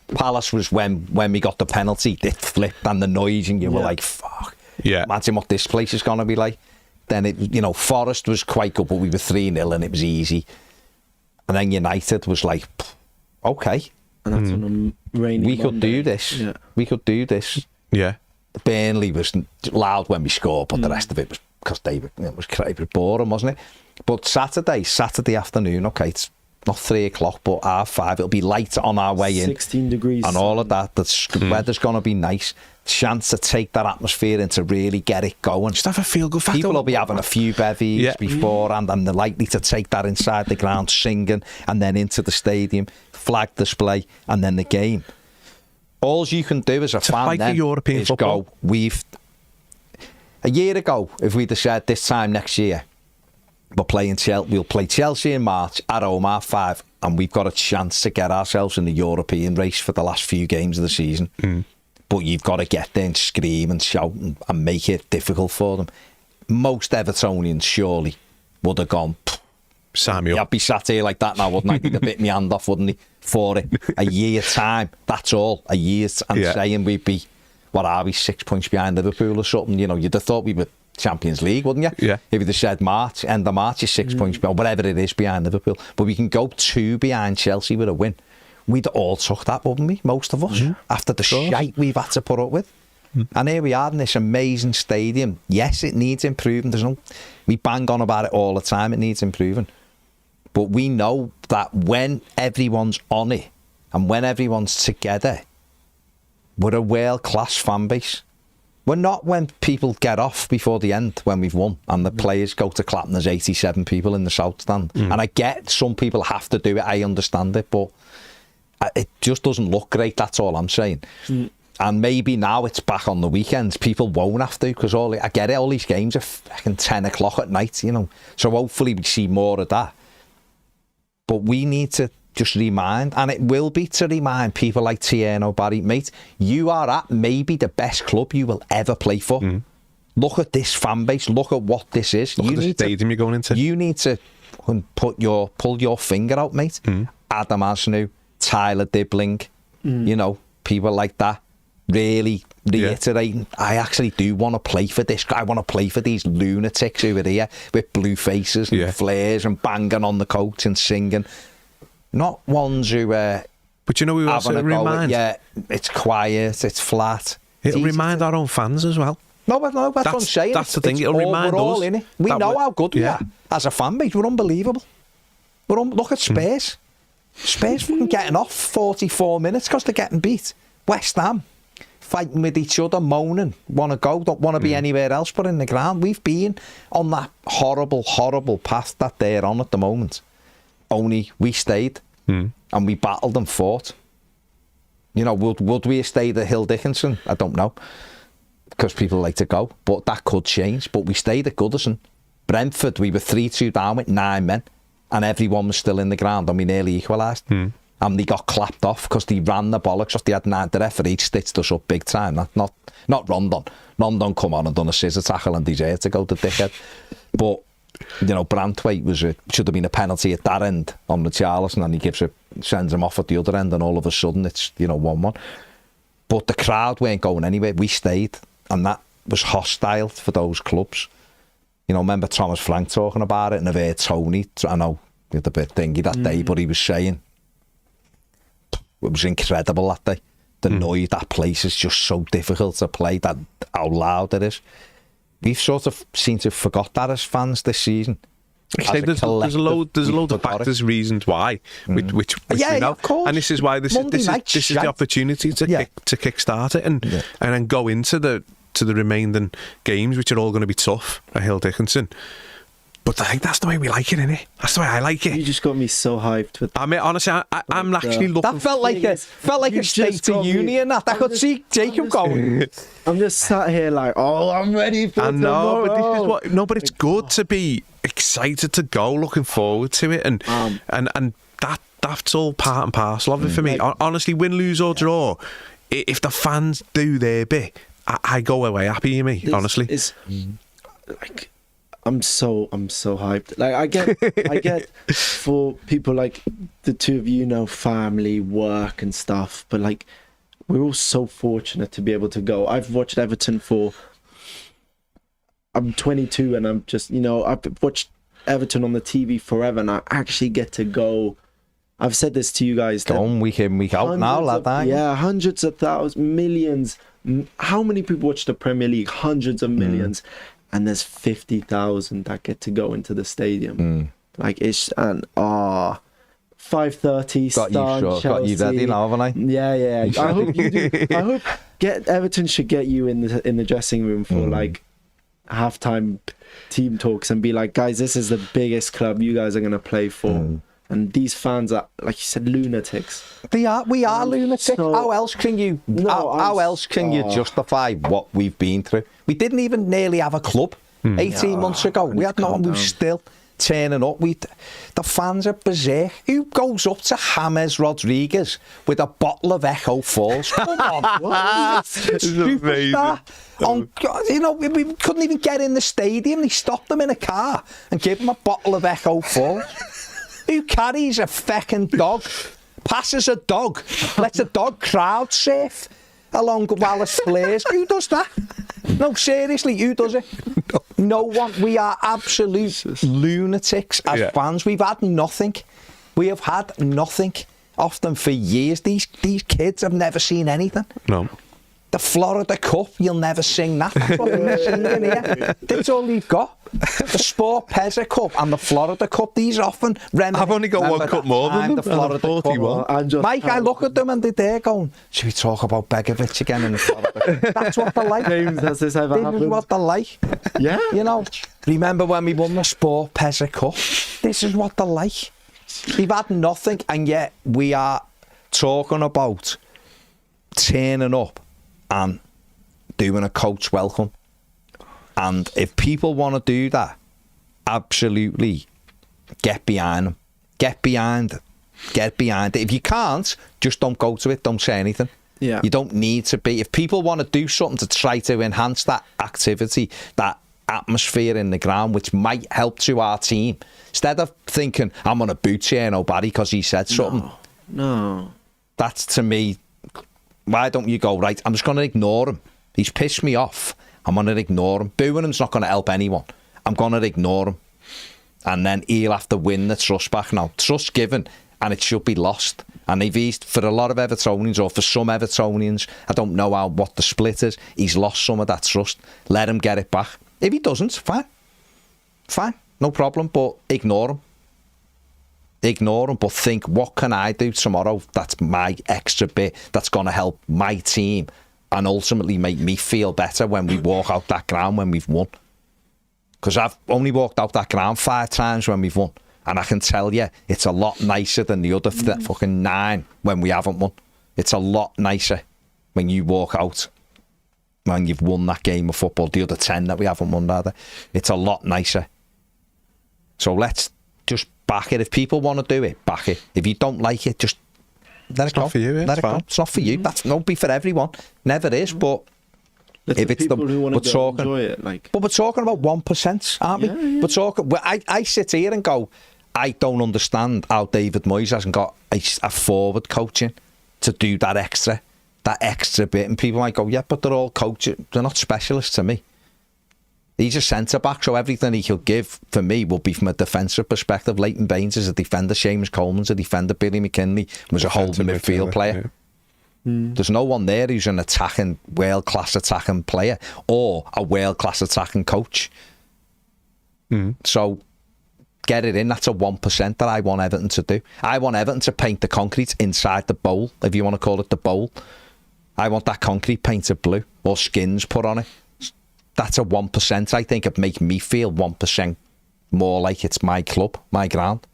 Palace was when we got the penalty, it flipped, and the noise, and you were like, fuck. Yeah. Imagine what this place is going to be like. Then Forest was quite good, but we were 3-0 and it was easy. And then United was like, okay. And that's on a rainy We could Monday. do this. Yeah. We could do this. Yeah. Burnley was loud when we scored, but the rest of it was because it was boring, wasn't it? But Saturday afternoon, okay, it's not 3 o'clock, but 5:30, it'll be light on our way in. 16 degrees. And all of that. The weather's going to be nice. Chance to take that atmosphere and to really get it going. Just have a feel-good factor. People will be having a few bevies beforehand, and they're likely to take that inside the ground, singing, and then into the stadium, flag display, and then the game. All you can do as a fan then is football. Go, a year ago, if we'd have said this time next year, we'll play Chelsea in March at home, R5, and we've got a chance to get ourselves in the European race for the last few games of the season. But you've got to get there and scream and shout and make it difficult for them. Most Evertonians surely would have gone, Samuel. I'd be sat here like that now, wouldn't I? He'd have bit me hand off, wouldn't he? For it. A year's time. That's all. A year's and saying we'd be, 6 points behind Liverpool or something? You'd have thought we were Champions League, wouldn't you? Yeah. If you'd have said March, end of March is 6 points behind, whatever it is behind Liverpool. But we can go 2 behind Chelsea with a win. We'd all took that, wouldn't we? Most of us. After the shite we've had to put up with. And here we are in this amazing stadium. Yes, it needs improving. We bang on about it all the time. It needs improving. But we know that when everyone's on it and when everyone's together, we're a world-class fan base. We're not when people get off before the end, when we've won, and the players go to clap and there's 87 people in the South Stand. And I get some people have to do it, I understand it, but it just doesn't look great, that's all I'm saying. And maybe now it's back on the weekends, people won't have to, because I get it, all these games are fucking 10 o'clock at night, you know. So hopefully we see more of that. But we need to just remind, and it will be to remind people like Tierno, Barry, mate, you are at maybe the best club you will ever play for. Look at this fan base, look at what this is. Look at the stadium you're going into. You need to pull your finger out, mate. Adam Asnu, Tyler Dibbling, you know, people like that, really reiterating, I actually do want to play for this guy. I want to play for these lunatics who are here with blue faces and flares and banging on the coach and singing. Not ones who but you know, we also remind... it's quiet, it's flat. It'll remind our own fans as well. No, that's what I'm saying. That's the thing, it'll remind us. We're all in it. We know how good we are. As a fan base, we're unbelievable. Look at Spurs. Spurs fucking getting off 44 minutes because they're getting beat. West Ham, fighting with each other, moaning, want to go, don't want to be anywhere else but in the ground. We've been on that horrible, horrible path that they're on at the moment. Only we stayed and we battled and fought. You know, would we have stayed at Hill Dickinson? I don't know, because people like to go, but that could change. But we stayed at Goodison. Brentford, we were 3-2 down with 9 men and everyone was still in the ground and we nearly equalised. And they got clapped off because they ran the bollocks off. They had 9. The referee stitched us up big time. Not Rondon. Rondon come on and done a scissor tackle and deserved to go to dickhead. But you know, Branthwaite should have been a penalty at that end on the Charleston, and he sends him off at the other end, and all of a sudden it's 1-1. But the crowd weren't going anywhere. We stayed, and that was hostile for those clubs. You know, remember Thomas Frank talking about it, and I've heard Tony. I know he had a bit thingy that day, but he was saying it was incredible that day. The noise, that place is just so difficult to play. That how loud it is. We've sort of seemed to have forgot that as fans this season. There's a load of factors, reasons why, which we know. Of course. And this is why this is the opportunity to kickstart it and then go into the remaining games, which are all going to be tough at Hill Dickinson. But I think that's the way we like it, innit? That's the way I like it. You just got me so hyped with that. I mean, honestly, I'm actually looking... That felt like a State of Union. I could see Jacob going. I'm just sat here like, I'm ready for tomorrow. But this is what... No, but it's good to be excited to go, looking forward to it, and that's all part and parcel of it for me. Honestly, win, lose or draw, if the fans do their bit, I go away happy, you me, honestly. It's like... I'm so hyped. Like I get for people like the two of you know, family, work and stuff, but like we're all so fortunate to be able to go. I've watched Everton I'm 22 and I'm just, you know, I've watched Everton on the TV forever and I actually get to go. I've said this to you guys. Go on week in, week out now, like that. Yeah, hundreds of thousands, millions. How many people watch the Premier League? Hundreds of millions. And there's 50,000 that get to go into the stadium. Like it's 5:30 start. Got you ready now, haven't I? Yeah. I hope you do. I hope Everton should get you in the dressing room for like halftime team talks and be like, guys, this is the biggest club you guys are gonna play for. And these fans are, like you said, lunatics. We are lunatics. How else can you? How else can you justify what we've been through? We didn't even nearly have a club 18 months ago. We had nothing. We were still turning up. The fans are berserk. Who goes up to James Rodriguez with a bottle of Echo Falls? Come on, superstar. You know, we couldn't even get in the stadium. They stopped them in a car and gave them a bottle of Echo Falls. Who carries a fecking dog, passes a dog, lets a dog crowd surf along while it flares? Who does that? No, seriously, who does it? No one. We are absolute lunatics as fans. We've had nothing. We have had nothing off them for years. These kids have never seen anything. No. the Florida Cup, you'll never sing that. That's what we're singing here. That's all you've got. The Sport Pezza Cup and the Florida Cup, these often I've only got one cup more than them. The Florida 41. Cup. Mike, I look at them and they're going, should we talk about Begovic again in the Florida Cup? That's what they're like. James, has this ever happened? This is what they're like. Yeah. You know, remember when we won the Sport Pezza Cup? This is what they're like. We've had nothing, and yet we are talking about turning up and doing a coach welcome. And if people want to do that, absolutely get behind them. Get behind it. If you can't, just don't go to it. Don't say anything. Yeah. You don't need to be. If people want to do something to try to enhance that activity, that atmosphere in the ground, which might help to our team, instead of thinking, I'm going to boot here nobody because he said something. No. That's, to me, why don't you go, right, I'm just going to ignore him. He's pissed me off. I'm going to ignore him. Booing him's not going to help anyone. I'm going to ignore him. And then he'll have to win the trust back now. Trust given, and it should be lost. And if he's, for a lot of Evertonians, or for some Evertonians, I don't know what the split is, he's lost some of that trust. Let him get it back. If he doesn't, fine. Fine, no problem, but ignore him. Ignore him, but think, what can I do tomorrow that's my extra bit that's going to help my team and ultimately make me feel better when we walk out that ground when we've won. Because I've only walked out that ground 5 times when we've won. And I can tell you, it's a lot nicer than the other fucking 9 when we haven't won. It's a lot nicer when you walk out when you've won that game of football. The other 10 that we haven't won, rather. It's a lot nicer. So let's just back it. If people want to do it, back it. If you don't like it, just let it go. Not for you, let it go. It's not for you. That's not be for everyone. Never is. But if it's people who want to enjoy it, but we're talking about 1%, aren't we? Yeah. We're talking. I sit here and go, I don't understand how David Moyes hasn't got a forward coaching to do that extra bit. And people might go, yeah, but they're all coaches. They're not specialists to me. He's a centre-back, so everything he could give, for me, will be from a defensive perspective. Leighton Baines is a defender, Seamus Coleman's a defender, Billy McKinley was a holding midfield player. Yeah. There's no one there who's an world-class attacking player or a world-class attacking coach. So get it in. That's a 1% that I want Everton to do. I want Everton to paint the concrete inside the bowl, if you want to call it the bowl. I want that concrete painted blue or skins put on it. That's a 1%. I think it'd make me feel 1% more like it's my club, my ground.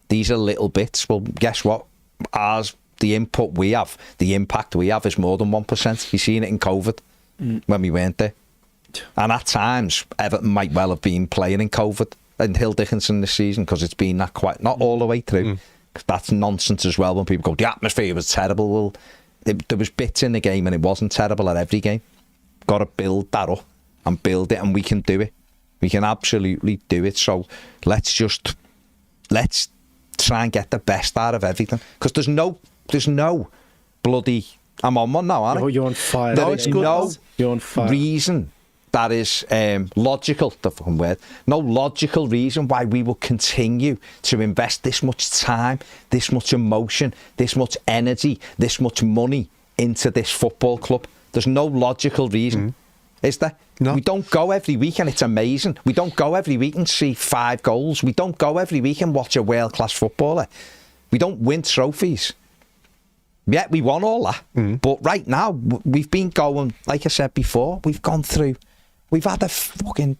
These are little bits. Well, guess what? The input we have, the impact we have is more than 1%. You've seen it in COVID when we weren't there. And at times, Everton might well have been playing in COVID and Hill Dickinson this season because it's been that quite, not all the way through. That's nonsense as well when people go, the atmosphere was terrible. Well, there was bits in the game and it wasn't terrible at every game. Got to build that up and build it, and we can do it. We can absolutely do it. So let's try and get the best out of everything. Because there's no bloody, I'm on one now, aren't I? You're on fire. There is no You're on fire. reason that is logical, the fucking word, no logical reason why we will continue to invest this much time, this much emotion, this much energy, this much money into this football club. There's no logical reason. Is there? No. We don't go every week and it's amazing. We don't go every week and see 5 goals. We don't go every week and watch a world-class footballer. We don't win trophies. Yeah, we won all that. But right now, we've been going, like I said before, we've had a fucking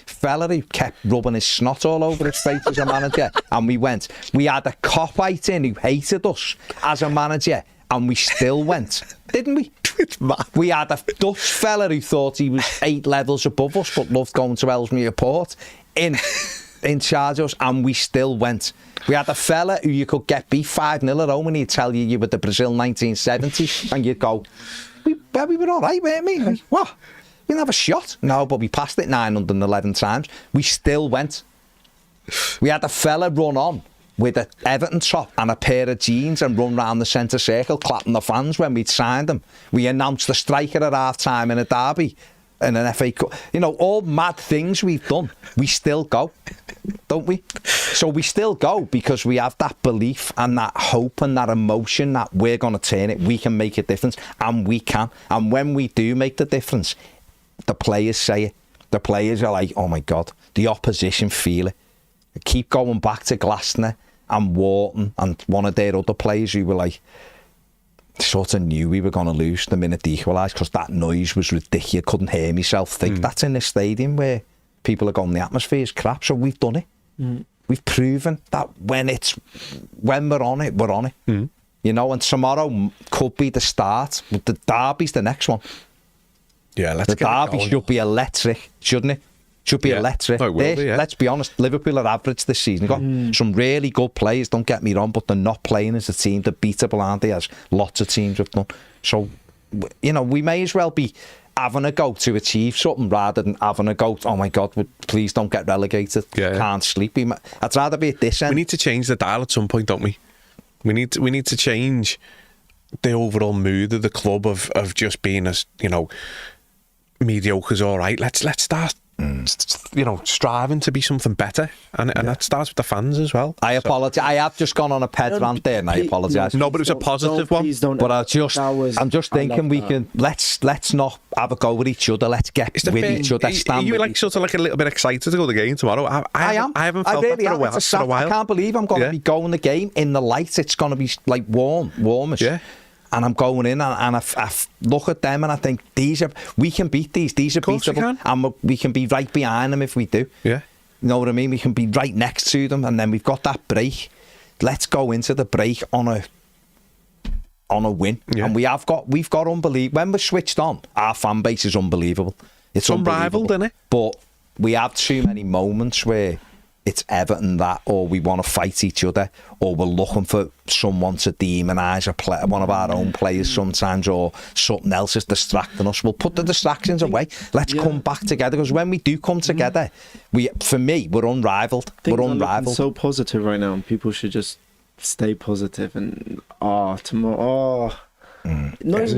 fella who kept rubbing his snot all over his face as a manager. And we had a cop-ite in who hated us as a manager. And we still went, didn't we? It's mad. We had a Dutch fella who thought he was 8 levels above us, but loved going to Ellesmere Port in charge of us, and we still went. We had a fella who you could get beat 5-0 at home, and he'd tell you were the Brazil 1970, and you'd go, we were all right, weren't we? Like, what? We didn't have a shot. No, but we passed it 911 times. We still went. We had a fella run on with an Everton top and a pair of jeans and run round the centre circle clapping the fans when we'd signed them. We announced the striker at half-time in a derby in an FA Cup. You know, all mad things we've done, we still go, don't we? So we still go because we have that belief and that hope and that emotion that we're going to turn it, we can make a difference, and we can. And when we do make the difference, the players say it. The players are like, oh my God, the opposition feel it. I keep going back to Glasner and Wharton and one of their other players who were like, sort of knew we were going to lose the minute they equalised because that noise was ridiculous. Couldn't hear myself think. That's in the stadium where people are going, the atmosphere is crap. So we've done it. We've proven that when we're on it, we're on it. You know, and tomorrow could be the start, but the derby's the next one. Yeah, let's the get derby should be electric, shouldn't it? Should be electric. Oh, it will be, yeah. Let's be honest, Liverpool are average this season. They've got some really good players, don't get me wrong, but they're not playing as a team. They're beatable, aren't they, as lots of teams have done. So, you know, we may as well be having a go to achieve something rather than having a go, oh my God, please don't get relegated. Can't sleep. I'd rather be at this end. We need to change the dial at some point, don't we? We need to change the overall mood of the club of just being as, you know, mediocre's all right. Let's start, you know, striving to be something better, and that starts with the fans as well. I apologise. I have just gone on a ped rant there, and I apologise. No, but it was a positive one. But I'm just thinking we can let's not have a go with each other. Let's get with each other. Are you like sort of like a little bit excited to go to the game tomorrow? I am. I haven't felt that for a while. I can't believe I'm going to be going the game in the light. It's going to be like warmish. Yeah. And I'm going in and I look at them and I think we can beat these. These are beatable, and we can be right behind them if we do. Yeah, you know what I mean. We can be right next to them, and then we've got that break. Let's go into the break on a win, and we've got unbelievable. When we're switched on, our fan base is unbelievable. It's unrivaled, isn't it? But we have too many moments where it's Everton that, or we want to fight each other, or we're looking for someone to demonise one of our own players sometimes, or something else is distracting us. We'll put the distractions away. Let's come back together, because when we do come together, for me, we're unrivaled. We're unrivaled. So positive right now, and people should just stay positive. And tomorrow, there's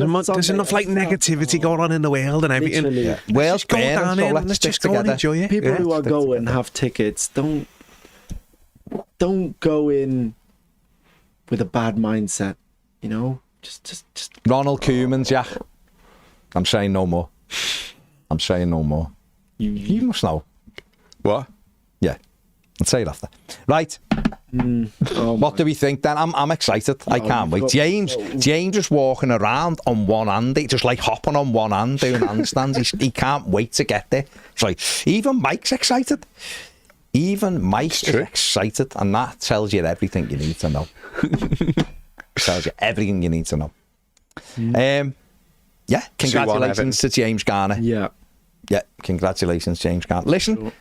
enough like negativity going on in the world and everything. Yeah. Wales go down in, let's just go and enjoy it. People who are going have tickets, don't go in with a bad mindset. You know, just. Ronald Koeman, Jack. I'm saying no more. You must know. What? Yeah, I'll say it after. Right. What do we think then? I'm excited. I can't wait. James is walking around on one hand, just like hopping on one hand, doing handstands. He can't wait to get there. It's like, even Mike's excited. Is excited, and that tells you everything you need to know. Tells you everything you need to know. Congratulations to James Garner. Yeah, congratulations, James Garner. Listen,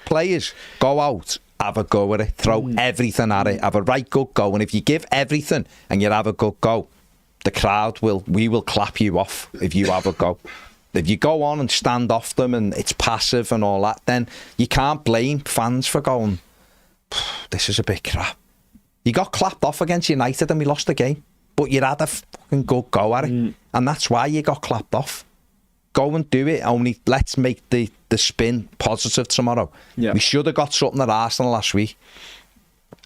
players, go out. Have a go at it, throw everything at it, have a right good go, and if you give everything and you have a good go, the crowd will clap you off if you have a go. If you go on and stand off them and it's passive and all that, then you can't blame fans for going, this is a bit crap. You got clapped off against United and we lost the game, but you had a fucking good go at it, and that's why you got clapped off. Go and do it, only let's make the spin positive tomorrow. We should have got something at Arsenal last week.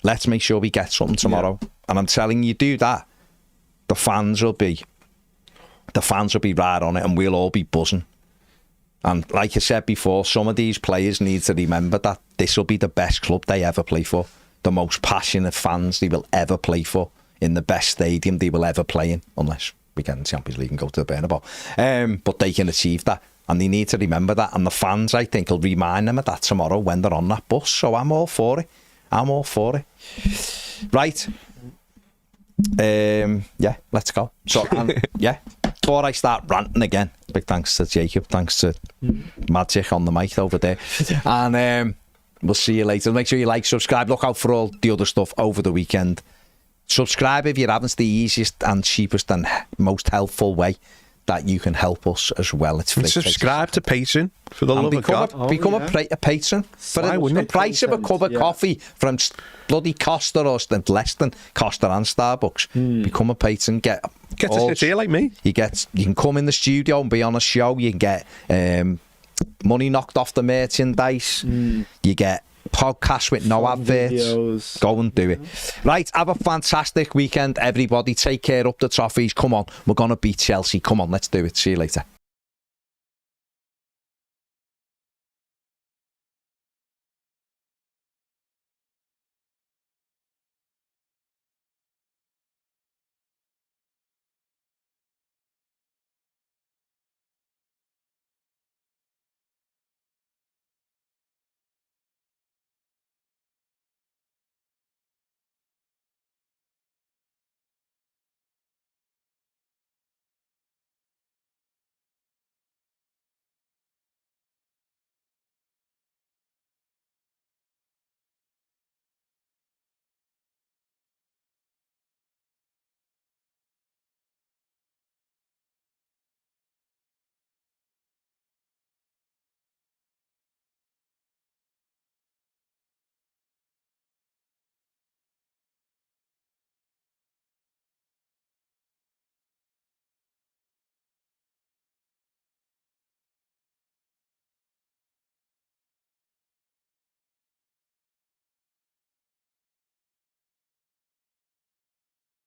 Let's make sure we get something tomorrow. And I'm telling you, do that, the fans will be right on it, and we'll all be buzzing. And like I said before, some of these players need to remember that this will be the best club they ever play for, the most passionate fans they will ever play for, in the best stadium they will ever play in, unless we get in the Champions League and go to the Bernabeu. But they can achieve that, and they need to remember that, and the fans, I think, will remind them of that tomorrow when they're on that bus. So I'm all for it. Right. Let's go. So, before I start ranting again, big thanks to Jacob, thanks to Magic on the mic over there, and we'll see you later. Make sure you like, subscribe, look out for all the other stuff over the weekend. Subscribe if you haven't. It's the easiest and cheapest and most helpful way that you can help us as well. It's free. Subscribe to Patreon, for the love of God. Become a patron. For the price of a cup of coffee from bloody Costa or less than Costa and Starbucks. Become a patron. Get to sit here like me. You can come in the studio and be on a show. You can get money knocked off the merchandise. You get podcasts with no adverts. Videos. Go and do it. Right, have a fantastic weekend, everybody. Take care up the Toffees. Come on, we're going to beat Chelsea. Come on, let's do it. See you later.